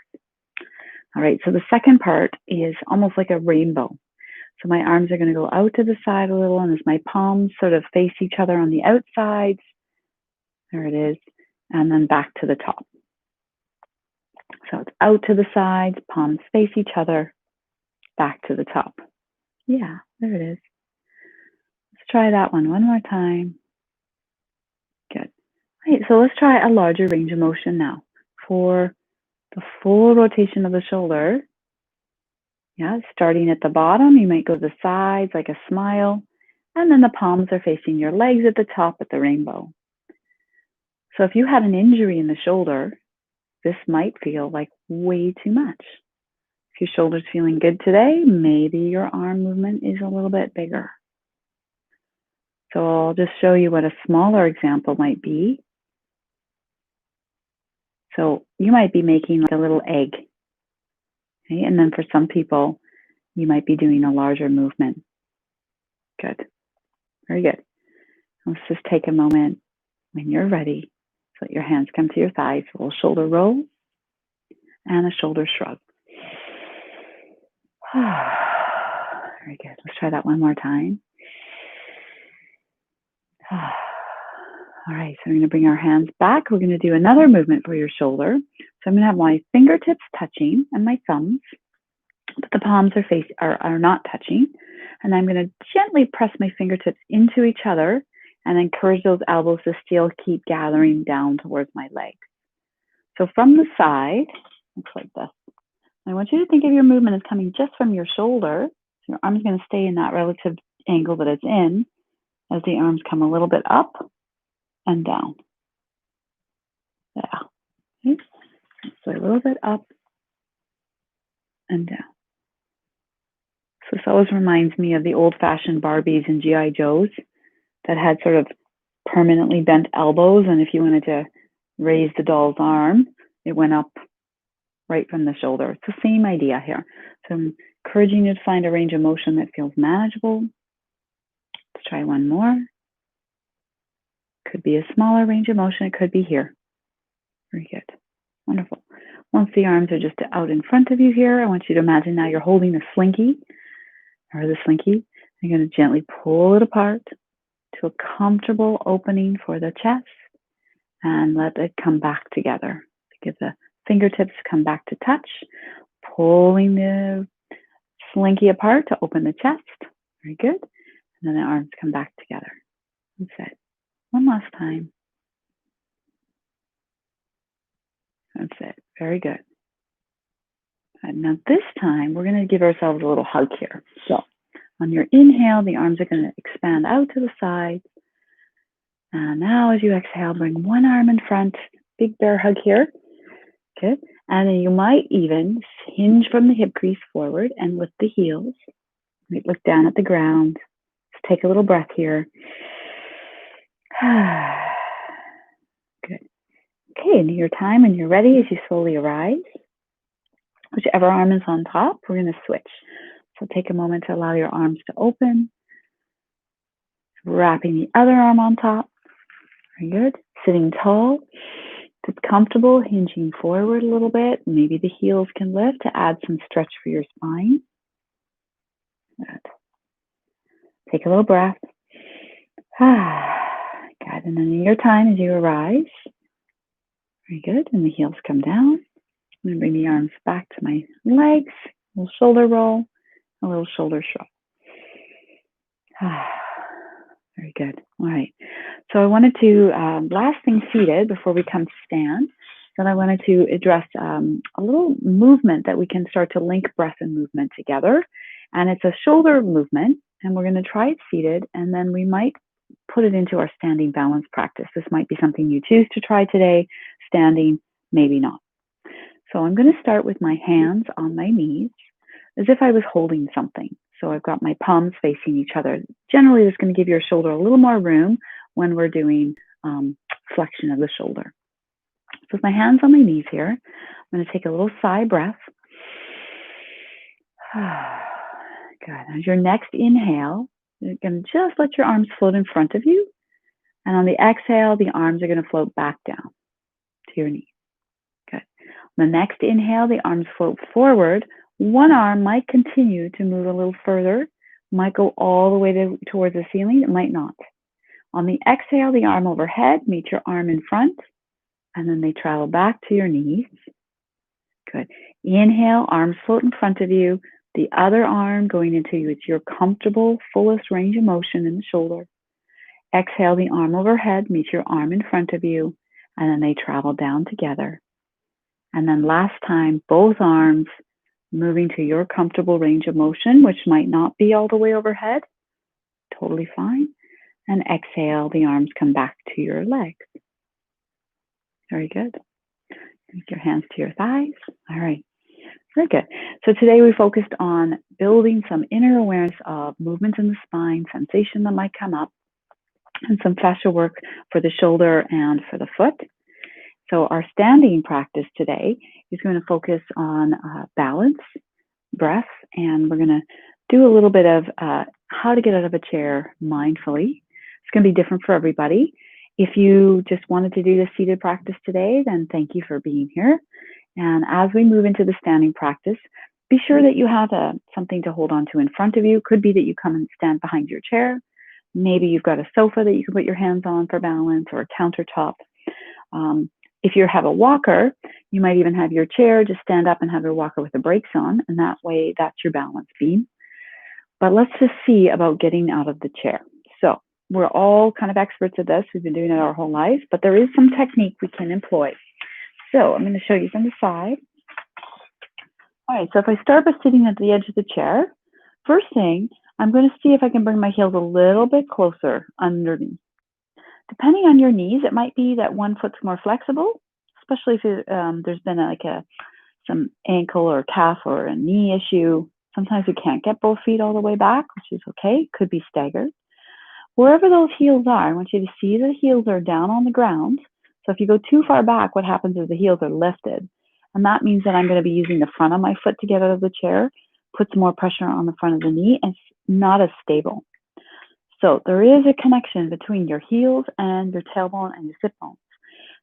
All right, so the second part is almost like a rainbow. So my arms are going to go out to the side a little, and as my palms sort of face each other on the outsides, there it is, and then back to the top. So it's out to the sides, palms face each other, back to the top. Yeah, there it is. Let's try that one more time. Good. All right, so let's try a larger range of motion now. For the full rotation of the shoulder, yeah, starting at the bottom, you might go to the sides like a smile, and then the palms are facing your legs at the top at the rainbow. So if you had an injury in the shoulder, this might feel like way too much. If your shoulder's feeling good today, maybe your arm movement is a little bit bigger. So I'll just show you what a smaller example might be. So you might be making like a little egg. Okay? And then for some people, you might be doing a larger movement. Good. Very good. Let's just take a moment when you're ready. Let your hands come to your thighs, a little shoulder roll and a shoulder shrug. Very good. Let's try that one more time. All right, so we're going to bring our hands back. We're going to do another movement for your shoulder. So I'm going to have my fingertips touching and my thumbs, but the palms are not touching. And I'm going to gently press my fingertips into each other and encourage those elbows to still keep gathering down towards my legs. So from the side, looks like this. I want you to think of your movement as coming just from your shoulder. So your arm's going to stay in that relative angle that it's in as the arms come a little bit up and down. Yeah. Okay. So a little bit up and down. So this always reminds me of the old-fashioned Barbies and G.I. Joes that had sort of permanently bent elbows, and if you wanted to raise the doll's arm, it went up right from the shoulder. It's the same idea here. So I'm encouraging you to find a range of motion that feels manageable. Let's try one more. Could be a smaller range of motion. It could be here. Very good. Wonderful. Once the arms are just out in front of you here, I want you to imagine now you're holding a slinky, or the slinky. You're going to gently pull it apart to a comfortable opening for the chest and let it come back together. Give the fingertips come back to touch, pulling the slinky apart to open the chest. Very good. And then the arms come back together. That's it. One last time. That's it. Very good. And now this time, we're going to give ourselves a little hug here. So on your inhale, the arms are going to expand out to the sides. And now as you exhale, bring one arm in front. Big bear hug here. Good. And then you might even hinge from the hip crease forward and lift the heels. You might look down at the ground. Just take a little breath here. Good. Okay, and your time when you're ready, as you slowly arise, whichever arm is on top, we're going to switch. So take a moment to allow your arms to open. Wrapping the other arm on top. Very good. Sitting tall. If it's comfortable, hinging forward a little bit. Maybe the heels can lift to add some stretch for your spine. Good. Take a little breath. Good. And then in your time as you arise. Very good. And the heels come down. I'm going to bring the arms back to my legs. A little shoulder roll. A little shoulder shrug. Very good. All right. So I wanted to, last thing seated before we come to stand, then I wanted to address a little movement that we can start to link breath and movement together. And it's a shoulder movement, and we're going to try it seated, and then we might put it into our standing balance practice. This might be something you choose to try today, standing, maybe not. So I'm going to start with my hands on my knees as if I was holding something. So I've got my palms facing each other. Generally, this is going to give your shoulder a little more room when we're doing flexion of the shoulder. So with my hands on my knees here, I'm going to take a little sigh breath. Good. As your next inhale, you're going to just let your arms float in front of you. And on the exhale, the arms are going to float back down to your knees. Good. On the next inhale, the arms float forward. One arm might continue to move a little further, might go all the way towards the ceiling, it might not. On the exhale, the arm overhead, meet your arm in front, and then they travel back to your knees. Good. Inhale, arms float in front of you, the other arm going into your comfortable, fullest range of motion in the shoulder. Exhale, the arm overhead, meet your arm in front of you, and then they travel down together. And then last time, both arms moving to your comfortable range of motion, which might not be all the way overhead. Totally fine. And exhale, the arms come back to your legs. Very good. Take your hands to your thighs. All right. Very good. So today we focused on building some inner awareness of movements in the spine, sensation that might come up, and some fascia work for the shoulder and for the foot. So our standing practice today is going to focus on balance, breath, and we're going to do a little bit of how to get out of a chair mindfully. It's going to be different for everybody. If you just wanted to do the seated practice today, then thank you for being here. And as we move into the standing practice, be sure that you have something to hold on to in front of you. Could be that you come and stand behind your chair. Maybe you've got a sofa that you can put your hands on for balance, or a countertop. If you have a walker, you might even have your chair just stand up and have your walker with the brakes on, and that way that's your balance beam. But let's just see about getting out of the chair. So we're all kind of experts at this. We've been doing it our whole life, but there is some technique we can employ. So I'm going to show you from the side. All right, so if I start by sitting at the edge of the chair, first thing, I'm going to see if I can bring my heels a little bit closer underneath. Depending on your knees, it might be that one foot's more flexible, especially if there's been some ankle or calf or a knee issue. Sometimes we can't get both feet all the way back, which is okay. Could be staggered. Wherever those heels are, I want you to see the heels are down on the ground. So if you go too far back, what happens is the heels are lifted. And that means that I'm going to be using the front of my foot to get out of the chair, put some more pressure on the front of the knee, and it's not as stable. So there is a connection between your heels and your tailbone and your sit bones.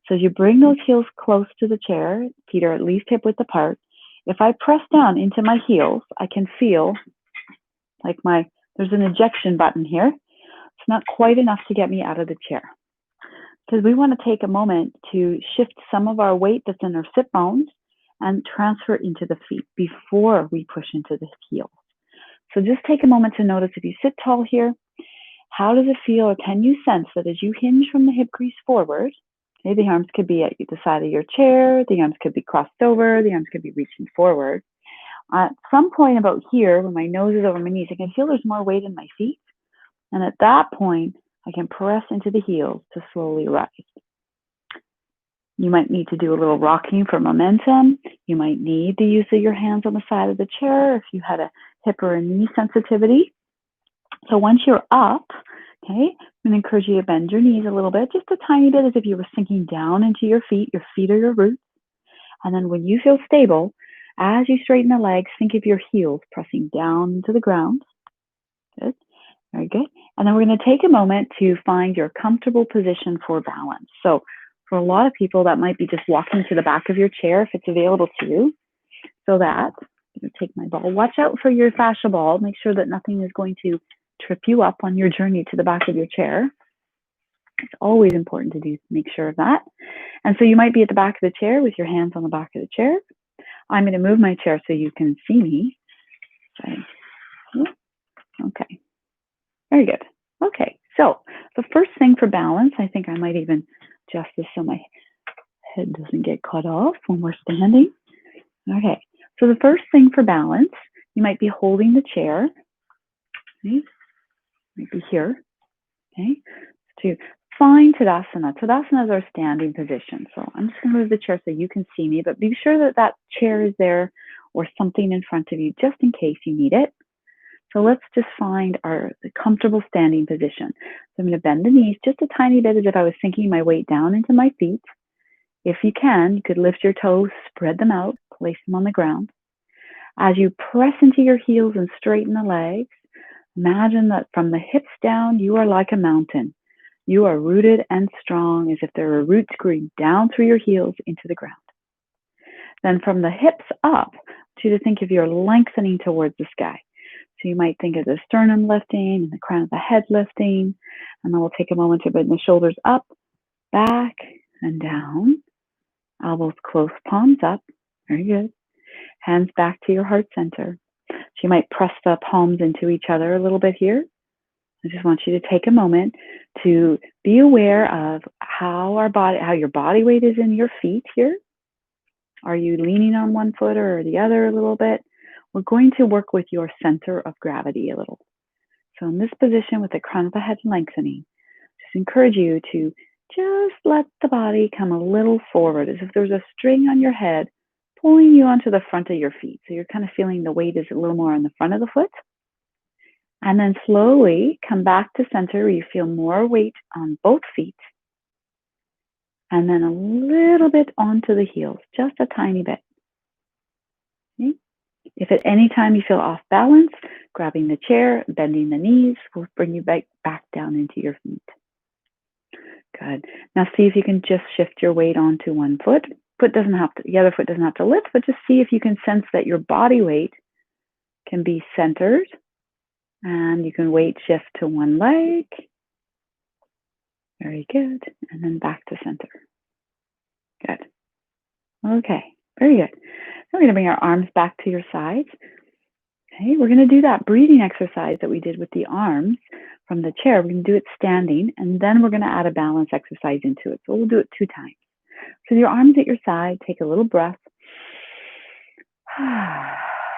So as you bring those heels close to the chair, feet are at least hip width apart. If I press down into my heels, I can feel like there's an ejection button here. It's not quite enough to get me out of the chair. Because we want to take a moment to shift some of our weight that's in our sit bones and transfer into the feet before we push into the heels. So just take a moment to notice if you sit tall here, how does it feel, or can you sense that as you hinge from the hip crease forward, okay, the arms could be at the side of your chair, the arms could be crossed over, the arms could be reaching forward. At some point about here, when my nose is over my knees, I can feel there's more weight in my feet. And at that point, I can press into the heels to slowly rise. You might need to do a little rocking for momentum. You might need the use of your hands on the side of the chair if you had a hip or a knee sensitivity. So once you're up, okay, I'm going to encourage you to bend your knees a little bit, just a tiny bit, as if you were sinking down into your feet are your roots. And then when you feel stable, as you straighten the legs, think of your heels pressing down to the ground. Good, very good. And then we're going to take a moment to find your comfortable position for balance. So for a lot of people, that might be just walking to the back of your chair if it's available to you. So that, I'm going to take my ball. Watch out for your fascia ball. Make sure that nothing is going to trip you up on your journey to the back of your chair. It's always important to make sure of that. And so you might be at the back of the chair with your hands on the back of the chair. I'm going to move my chair so you can see me. Okay. Very good. Okay. So first thing for balance, I think I might even adjust this so my head doesn't get cut off when we're standing. Okay, so the first thing for balance, you might be holding the chair. Okay? Might be here. Okay, to find Tadasana. Tadasana is our standing position. So I'm just going to move the chair so you can see me, but be sure that that chair is there or something in front of you just in case you need it. So let's just find our comfortable standing position. So I'm going to bend the knees just a tiny bit as if I was sinking my weight down into my feet. If you can, you could lift your toes, spread them out, place them on the ground. As you press into your heels and straighten the legs, imagine that from the hips down, you are like a mountain. You are rooted and strong as if there are roots growing down through your heels into the ground. Then from the hips up, I want you to think of your lengthening towards the sky. So you might think of the sternum lifting and the crown of the head lifting. And then we'll take a moment to bring the shoulders up, back, and down. Elbows close, palms up. Very good. Hands back to your heart center. So you might press the palms into each other a little bit here. I just want you to take a moment to be aware of how your body weight is in your feet here. Are you leaning on one foot or the other a little bit? We're going to work with your center of gravity a little. So in this position with the crown of the head lengthening, just encourage you to just let the body come a little forward as if there's a string on your head pulling you onto the front of your feet. So you're kind of feeling the weight is a little more on the front of the foot. And then slowly come back to center where you feel more weight on both feet. And then a little bit onto the heels, just a tiny bit. Okay? If at any time you feel off balance, grabbing the chair, bending the knees will bring you back down into your feet. Good. Now see if you can just shift your weight onto one foot. The other foot doesn't have to lift, but just see if you can sense that your body weight can be centered. And you can weight shift to one leg. Very good. And then back to center. Good. Okay, very good. Now we're going to bring our arms back to your sides. Okay, we're going to do that breathing exercise that we did with the arms from the chair. We're going to do it standing, and then we're going to add a balance exercise into it. So we'll do it 2 times. So your arms at your side, take a little breath.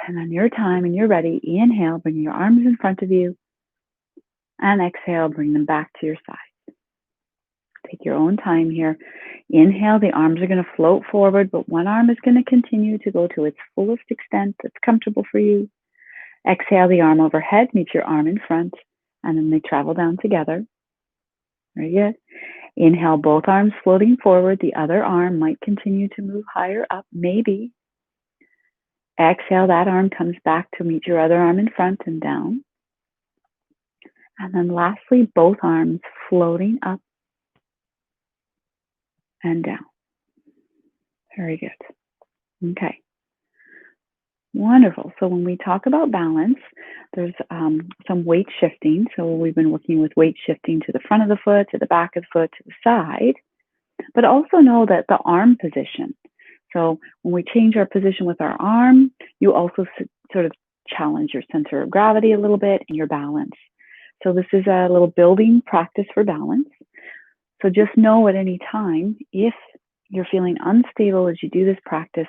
And on your time, and you're ready, inhale, bring your arms in front of you. And exhale, bring them back to your side. Take your own time here. Inhale, the arms are going to float forward, but one arm is going to continue to go to its fullest extent that's comfortable for you. Exhale, the arm overhead, meet your arm in front, and then they travel down together. Very good. Inhale, both arms floating forward. The other arm might continue to move higher up, maybe. Exhale, that arm comes back to meet your other arm in front and down. And then lastly, both arms floating up and down. Very good. Okay. Wonderful. So when we talk about balance, there's some weight shifting. So we've been working with weight shifting to the front of the foot, to the back of the foot, to the side. But also know that the arm position. So when we change our position with our arm, you also sort of challenge your center of gravity a little bit and your balance. So this is a little building practice for balance. So just know at any time, if you're feeling unstable as you do this practice,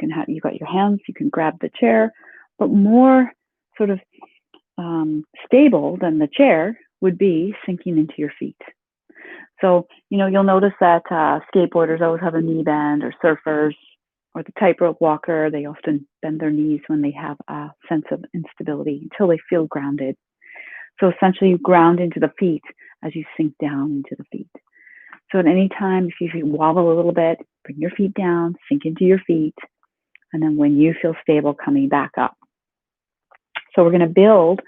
you've got your hands, you can grab the chair, but more sort of stable than the chair would be sinking into your feet. So, you'll notice that skateboarders always have a knee bend, or surfers, or the tightrope walker, they often bend their knees when they have a sense of instability until they feel grounded. So essentially you ground into the feet as you sink down into the feet. So at any time, if you wobble a little bit, bring your feet down, sink into your feet, and then when you feel stable, coming back up. So we're going to build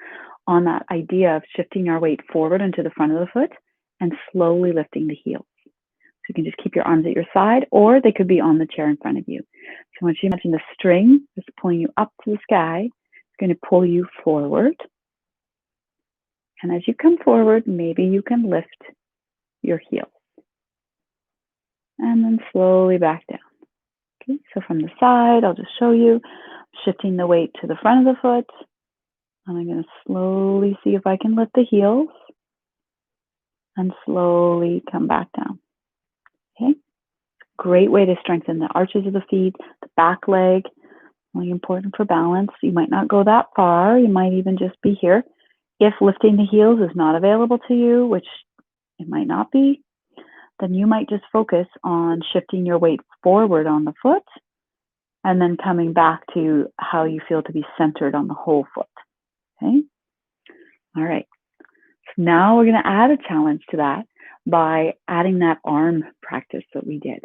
on that idea of shifting our weight forward into the front of the foot and slowly lifting the heels. So you can just keep your arms at your side, or they could be on the chair in front of you. So once you imagine the string is pulling you up to the sky, it's going to pull you forward. And as you come forward, maybe you can lift your heels. And then slowly back down. Okay, so from the side, I'll just show you, shifting the weight to the front of the foot. And I'm going to slowly see if I can lift the heels. and slowly come back down. Okay. Great way to strengthen the arches of the feet, the back leg, really important for balance. You might not go that far. You might even just be here. If lifting the heels is not available to you, which it might not be, then you might just focus on shifting your weight forward on the foot and then coming back to how you feel to be centered on the whole foot. Okay. All right. So now we're going to add a challenge to that by adding that arm practice that we did.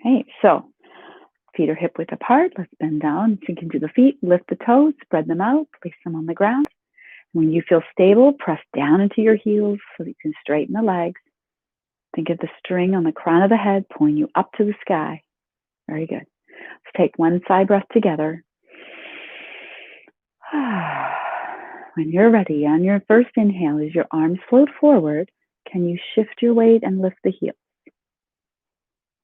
Okay. So feet are hip width apart. Let's bend down, sink into the feet, lift the toes, spread them out, place them on the ground. When you feel stable, press down into your heels so that you can straighten the legs. Think of the string on the crown of the head pulling you up to the sky. Very good. Let's take one side breath together. When you're ready, on your first inhale, as your arms float forward, can you shift your weight and lift the heels?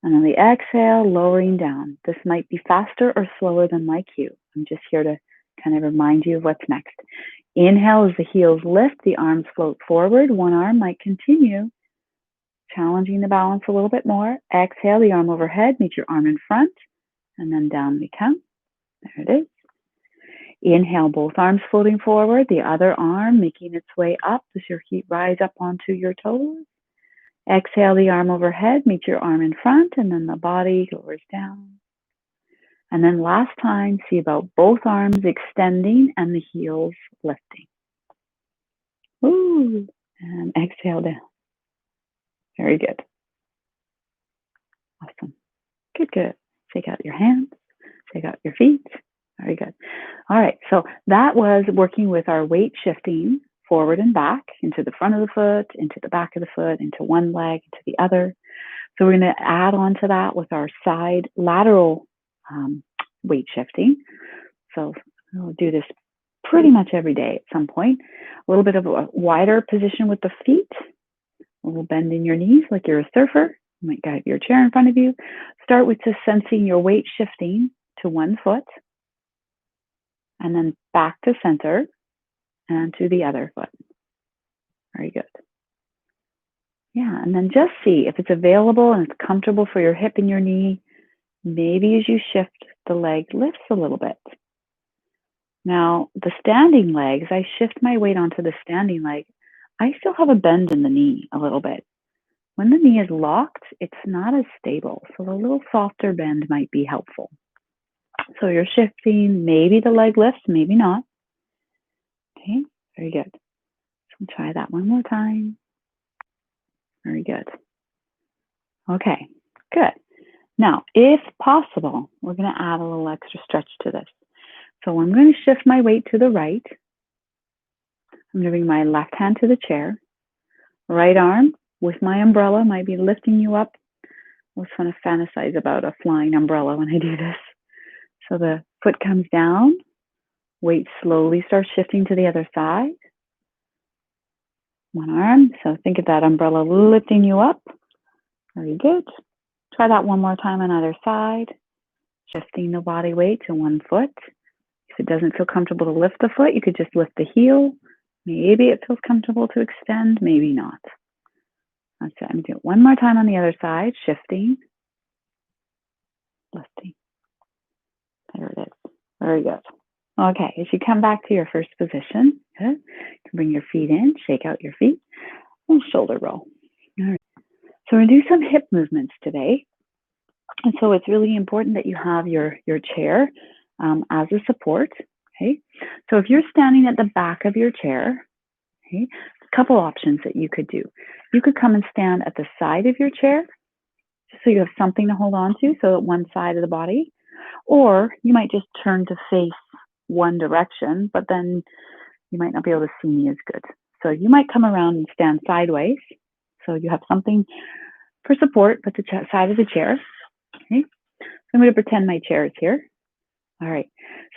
And on the exhale, lowering down. This might be faster or slower than my cue. I'm just here to kind of remind you of what's next. Inhale as the heels lift, the arms float forward. One arm might continue, challenging the balance a little bit more. Exhale, the arm overhead, meet your arm in front, and then down we come. There it is. Inhale, both arms floating forward, the other arm making its way up as your feet rise up onto your toes. Exhale, the arm overhead, meet your arm in front, and then the body lowers down. And then last time, see about both arms extending and the heels lifting. Woo! And exhale down. Very good. Awesome. Good, good. Shake out your hands. Shake out your feet. Very good. All right. So that was working with our weight shifting forward and back into the front of the foot, into the back of the foot, into one leg, into the other. So we're going to add on to that with our side lateral weight shifting. So we'll do this pretty much every day at some point. A little bit of a wider position with the feet. A little bend in your knees like you're a surfer. You might have your chair in front of you. Start with just sensing your weight shifting to one foot and then back to center and to the other foot. Very good. Yeah, and then just see if it's available and it's comfortable for your hip and your knee. Maybe as you shift, the leg lifts a little bit. Now, the standing legs, I shift my weight onto the standing leg. I still have a bend in the knee a little bit. When the knee is locked, it's not as stable. So a little softer bend might be helpful. So you're shifting, maybe the leg lifts, maybe not. Okay, very good. So we'll try that one more time. Very good. Okay, good. Now, if possible, we're going to add a little extra stretch to this. So I'm going to shift my weight to the right. I'm going to bring my left hand to the chair. Right arm with my umbrella might be lifting you up. I always want to fantasize about a flying umbrella when I do this. So the foot comes down, weight slowly starts shifting to the other side. One arm, so think of that umbrella lifting you up. Very good. Try that one more time on either side. Shifting the body weight to one foot. If it doesn't feel comfortable to lift the foot, you could just lift the heel. Maybe it feels comfortable to extend, maybe not. That's it. I'm going to do it one more time on the other side. Shifting, lifting. There it is. Very good. Okay, as you come back to your first position, good. You can bring your feet in, shake out your feet, and shoulder roll. All right. So we're going to do some hip movements today. And so it's really important that you have your chair as a support. Okay. So if you're standing at the back of your chair, okay, a couple options that you could do. You could come and stand at the side of your chair, just so you have something to hold on to, so at one side of the body. Or you might just turn to face one direction, but then you might not be able to see me as good. So you might come around and stand sideways. So you have something for support, but the side of the chair. Okay. So I'm going to pretend my chair is here. All right.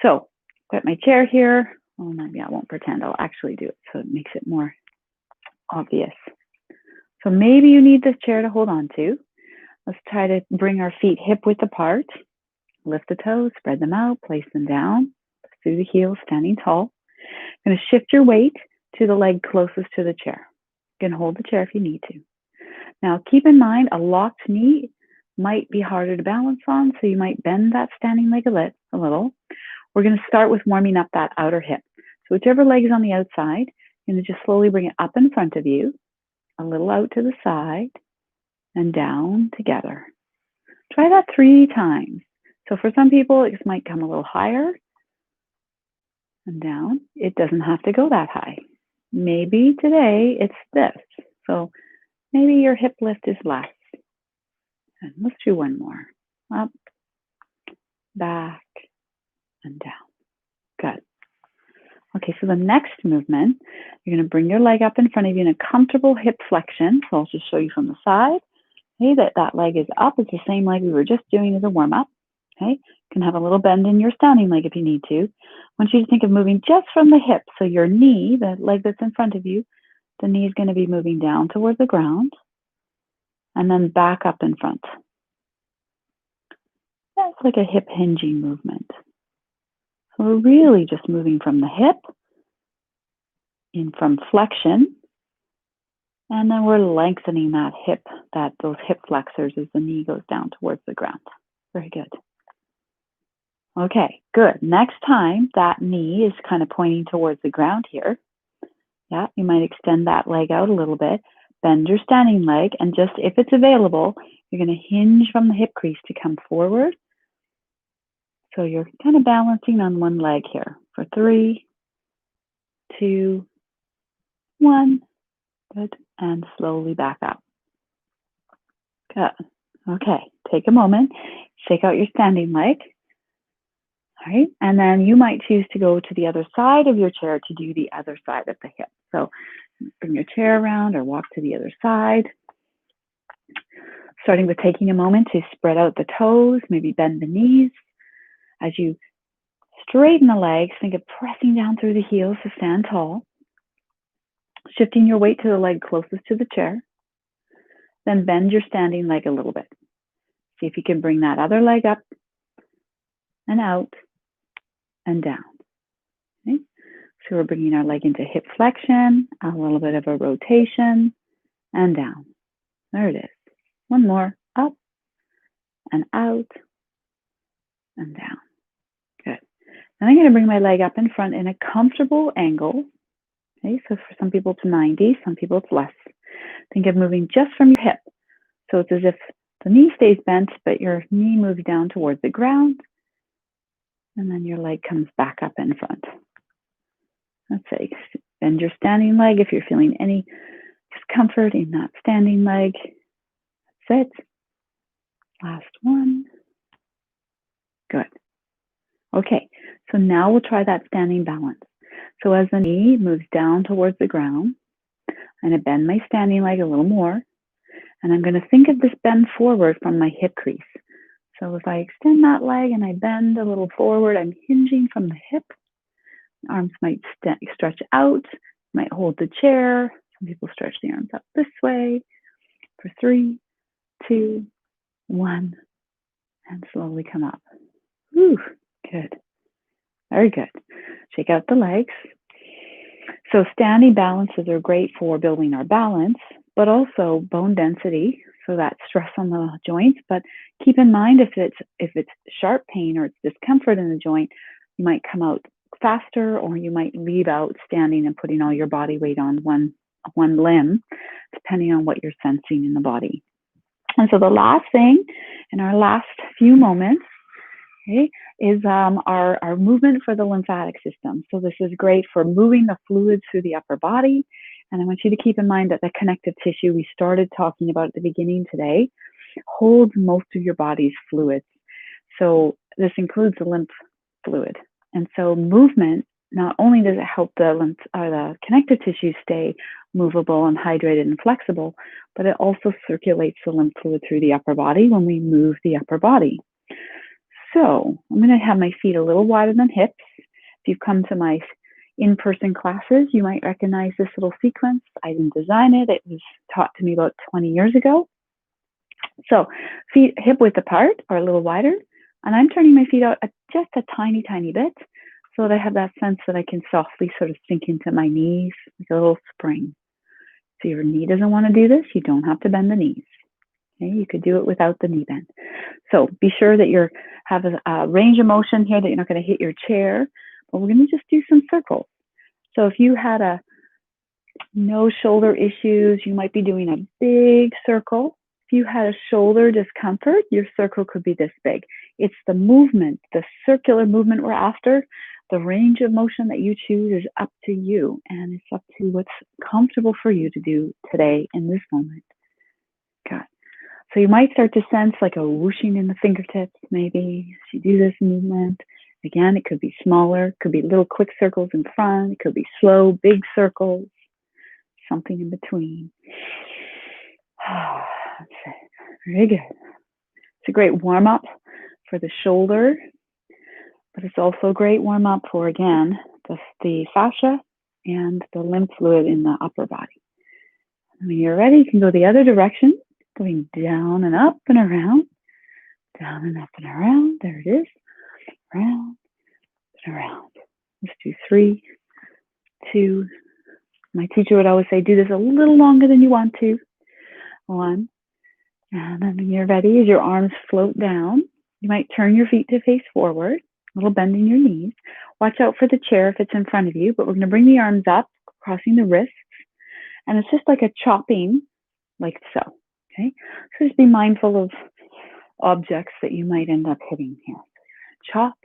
So I've got my chair here. Well, maybe I won't pretend. I'll actually do it so it makes it more obvious. So maybe you need this chair to hold on to. Let's try to bring our feet hip width apart. Lift the toes, spread them out, place them down through the heels, standing tall. I'm going to shift your weight to the leg closest to the chair. You can hold the chair if you need to. Now, keep in mind, a locked knee might be harder to balance on, so you might bend that standing leg a little. We're going to start with warming up that outer hip. So whichever leg is on the outside, you're going to just slowly bring it up in front of you, a little out to the side, and down together. Try that 3 times. So for some people, it might come a little higher and down. It doesn't have to go that high. Maybe today it's this. So maybe your hip lift is less. And let's do one more. Up, back, and down. Good. Okay, so the next movement, you're going to bring your leg up in front of you in a comfortable hip flexion. So I'll just show you from the side. Okay, that leg is up. It's the same leg we were just doing as a warm-up. Okay, you can have a little bend in your standing leg if you need to. I want you to think of moving just from the hip. So your knee, the leg that's in front of you, the knee is going to be moving down towards the ground and then back up in front. That's like a hip hinging movement. So we're really just moving from the hip in from flexion, and then we're lengthening that hip, those hip flexors as the knee goes down towards the ground. Very good. Okay, good. Next time, that knee is kind of pointing towards the ground here. Yeah, you might extend that leg out a little bit, bend your standing leg, and just if it's available, you're going to hinge from the hip crease to come forward. So you're kind of balancing on one leg here for 3, 2, 1. Good. And slowly back up. Good. Okay, take a moment, shake out your standing leg. All right, and then you might choose to go to the other side of your chair to do the other side of the hip. So bring your chair around or walk to the other side. Starting with taking a moment to spread out the toes, maybe bend the knees. As you straighten the legs, think of pressing down through the heels to stand tall. Shifting your weight to the leg closest to the chair. Then bend your standing leg a little bit. See if you can bring that other leg up and out and down. Okay? So we're bringing our leg into hip flexion, a little bit of a rotation, and down. There it is. One more, up and out and down. Good. Then I'm going to bring my leg up in front in a comfortable angle. Okay, so for some people it's 90, some people it's less. Think of moving just from your hip. So it's as if the knee stays bent, but your knee moves down towards the ground, and then your leg comes back up in front. Let's say bend your standing leg if you're feeling any discomfort in that standing leg. That's it. Last one. Good. Okay, so now we'll try that standing balance. So as the knee moves down towards the ground, I'm going to bend my standing leg a little more, and I'm going to think of this bend forward from my hip crease. So if I extend that leg and I bend a little forward, I'm hinging from the hip. Arms might stretch out, might hold the chair. Some people stretch the arms up this way for 3, 2, 1, and slowly come up. Whew, good. Very good. Shake out the legs. So standing balances are great for building our balance, but also bone density, so that stress on the joints. But keep in mind if it's sharp pain or it's discomfort in the joint, you might come out faster, or you might leave out standing and putting all your body weight on one limb, depending on what you're sensing in the body. And so the last thing in our last few moments, okay, is our movement for the lymphatic system. So this is great for moving the fluids through the upper body. And I want you to keep in mind that the connective tissue we started talking about at the beginning today holds most of your body's fluids. So this includes the lymph fluid. And so movement, not only does it help the connective tissue stay movable and hydrated and flexible, but it also circulates the lymph fluid through the upper body when we move the upper body. So I'm going to have my feet a little wider than hips. If you've come to my in-person classes, you might recognize this little sequence. I didn't design it. It was taught to me about 20 years ago. So feet hip width apart or a little wider. And I'm turning my feet out just a tiny, tiny bit so that I have that sense that I can softly sort of sink into my knees like a little spring. So your knee doesn't want to do this, you don't have to bend the knees. Okay, you could do it without the knee bend. So be sure that you have a range of motion here, that you're not going to hit your chair, but we're going to just do some circles. So if you had no shoulder issues, you might be doing a big circle. If you had a shoulder discomfort, your circle could be this big. It's the movement, the circular movement we're after. The range of motion that you choose is up to you, and it's up to what's comfortable for you to do today in this moment. Okay. So you might start to sense like a whooshing in the fingertips, maybe, as you do this movement. Again, it could be smaller, it could be little quick circles in front, it could be slow, big circles, something in between. That's it. Very good. It's a great warm-up for the shoulder, but it's also a great warm-up for, again, the fascia and the lymph fluid in the upper body. When you're ready, you can go the other direction, going down and up and around, down and up and around. There it is. Around and around. Let's do 3, 2. My teacher would always say, do this a little longer than you want to. 1. And then when you're ready, as your arms float down, you might turn your feet to face forward, a little bend in your knees. Watch out for the chair if it's in front of you, but we're going to bring the arms up, crossing the wrists. And it's just like a chopping, like so. Okay? So just be mindful of objects that you might end up hitting here. Chop.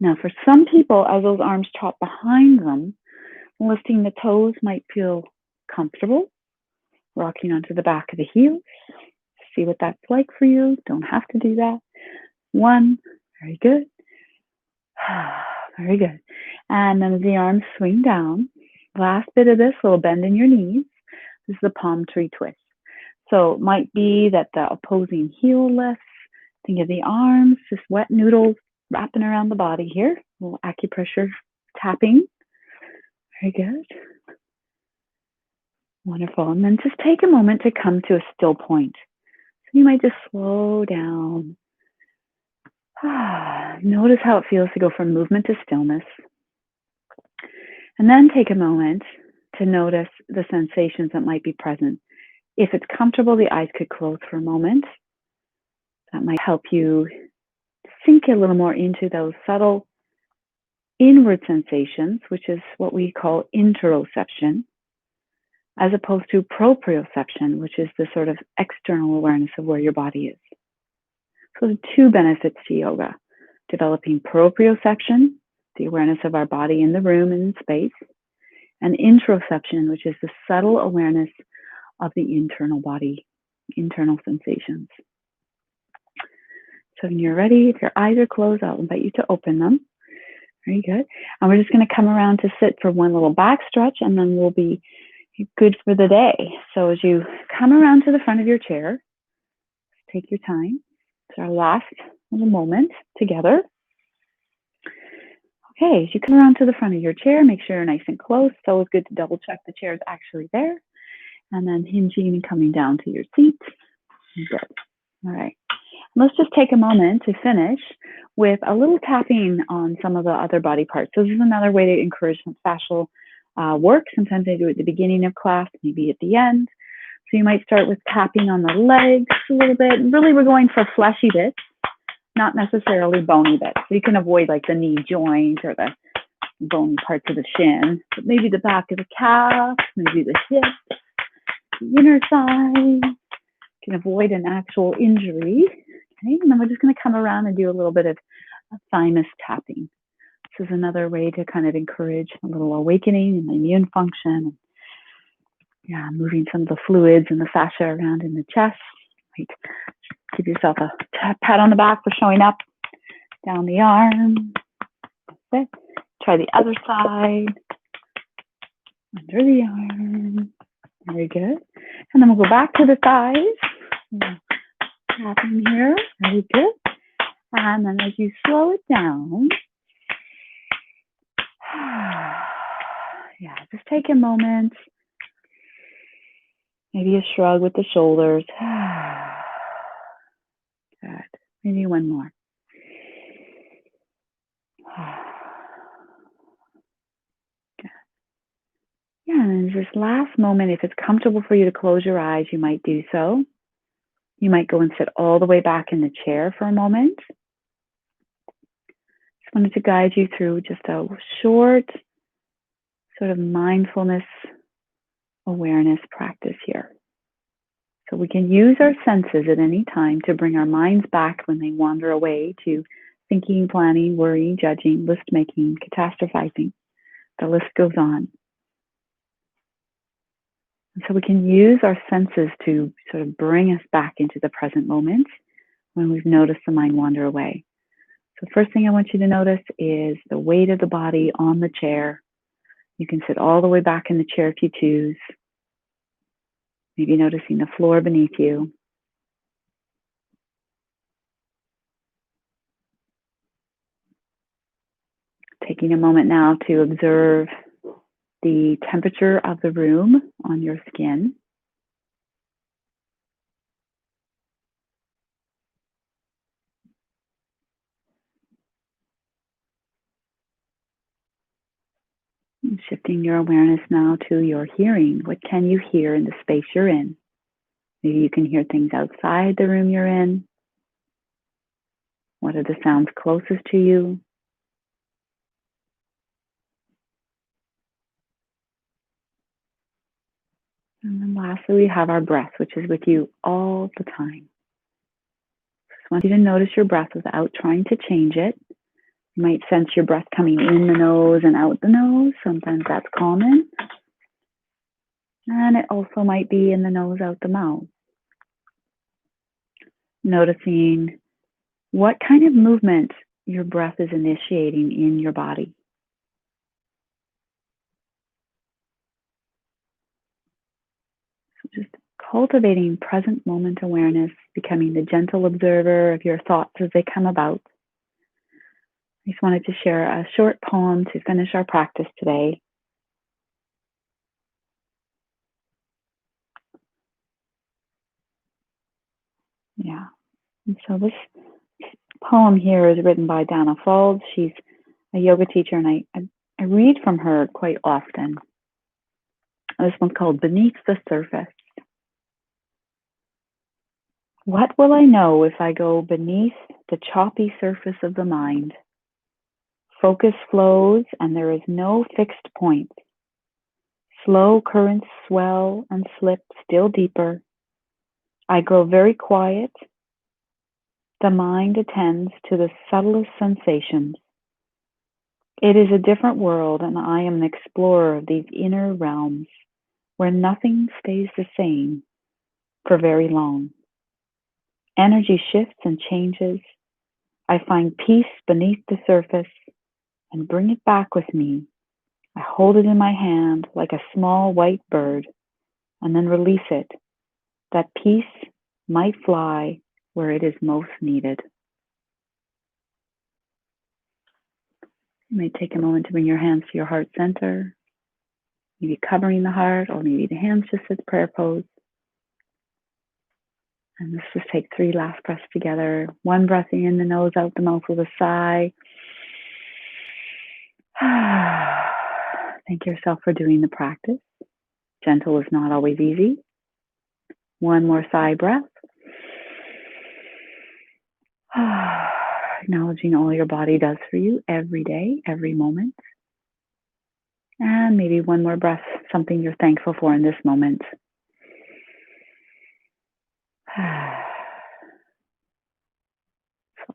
Now, for some people, as those arms chop behind them, lifting the toes might feel comfortable. Rocking onto the back of the heels. See what that's like for you. Don't have to do that. 1. Very good. Very good. And then as the arms swing down, last bit of this, little bend in your knees. This is the palm tree twist. So it might be that the opposing heel lifts. Think of the arms, just wet noodles wrapping around the body here. A little acupressure tapping. Very good. Wonderful. And then just take a moment to come to a still point. So you might just slow down. Notice how it feels to go from movement to stillness. And then take a moment to notice the sensations that might be present. If it's comfortable, the eyes could close for a moment. That might help you sink a little more into those subtle inward sensations, which is what we call interoception, as opposed to proprioception, which is the sort of external awareness of where your body is. So there are 2 benefits to yoga: developing proprioception, the awareness of our body in the room and in space, and interoception, which is the subtle awareness of the internal body, internal sensations. So when you're ready, if your eyes are closed, I'll invite you to open them. Very good. And we're just going to come around to sit for one little back stretch, and then we'll be good for the day. So as you come around to the front of your chair, take your time. It's our last little moment together. Okay, as you come around to the front of your chair, make sure you're nice and close. It's always good to double check the chair is actually there. And then hinging and coming down to your seat. Good. All right. Let's just take a moment to finish with a little tapping on some of the other body parts. So this is another way to encourage some fascial work. Sometimes they do it at the beginning of class, maybe at the end. So you might start with tapping on the legs a little bit. Really, we're going for fleshy bits, not necessarily bony bits. So you can avoid like the knee joint or the bony parts of the shin, but maybe the back of the calf, maybe the hip, the inner thigh. You can avoid an actual injury. Okay, and then we're just going to come around and do a little bit of thymus tapping. This is another way to kind of encourage a little awakening in the immune function. Yeah, moving some of the fluids and the fascia around in the chest. Right. Give yourself a pat on the back for showing up. Down the arm. That's it. Try the other side. Under the arm. Very good. And then we'll go back to the thighs. Tapping here. Very good. And then as you slow it down, yeah, just take a moment. Maybe a shrug with the shoulders. Good. Maybe one more. Good. Yeah, and this last moment, if it's comfortable for you to close your eyes, you might do so. You might go and sit all the way back in the chair for a moment. Just wanted to guide you through just a short sort of mindfulness awareness practice here. So we can use our senses at any time to bring our minds back when they wander away to thinking, planning, worrying, judging, list making, catastrophizing. The list goes on. And so we can use our senses to sort of bring us back into the present moment when we've noticed the mind wander away. So first thing I want you to notice is the weight of the body on the chair. You can sit all the way back in the chair if you choose. Maybe noticing the floor beneath you. Taking a moment now to observe the temperature of the room on your skin. And shifting your awareness now to your hearing. What can you hear in the space you're in? Maybe you can hear things outside the room you're in. What are the sounds closest to you? And then lastly, we have our breath, which is with you all the time. Just want you to notice your breath without trying to change it. You might sense your breath coming in the nose and out the nose. Sometimes that's common. And it also might be in the nose, out the mouth. Noticing what kind of movement your breath is initiating in your body. So just cultivating present moment awareness, becoming the gentle observer of your thoughts as they come about. I just wanted to share a short poem to finish our practice today. Yeah. And so this poem here is written by Dana Falls. She's a yoga teacher, and I read from her quite often. This one's called Beneath the Surface. What will I know if I go beneath the choppy surface of the mind? Focus flows and there is no fixed point. Slow currents swell and slip still deeper. I grow very quiet. The mind attends to the subtlest sensations. It is a different world, and I am an explorer of these inner realms where nothing stays the same for very long. Energy shifts and changes. I find peace beneath the surface and bring it back with me. I hold it in my hand like a small white bird and then release it. That peace might fly where it is most needed. You may take a moment to bring your hands to your heart center, maybe covering the heart, or maybe the hands just as prayer pose. And let's just take 3 last breaths together. 1 breath in the nose, out the mouth with a sigh. Thank yourself for doing the practice. Gentle is not always easy. 1 more sigh breath. Acknowledging all your body does for you every day, every moment. And maybe 1 more breath, something you're thankful for in this moment. So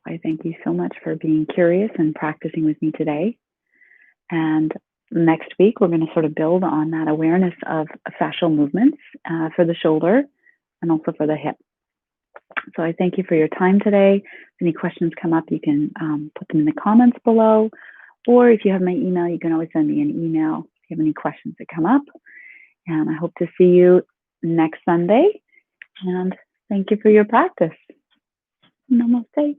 I thank you so much for being curious and practicing with me today. And next week, we're going to sort of build on that awareness of fascial movements for the shoulder and also for the hip. So I thank you for your time today. If any questions come up, you can put them in the comments below. Or if you have my email, you can always send me an email if you have any questions that come up. And I hope to see you next Sunday. And thank you for your practice. Namaste.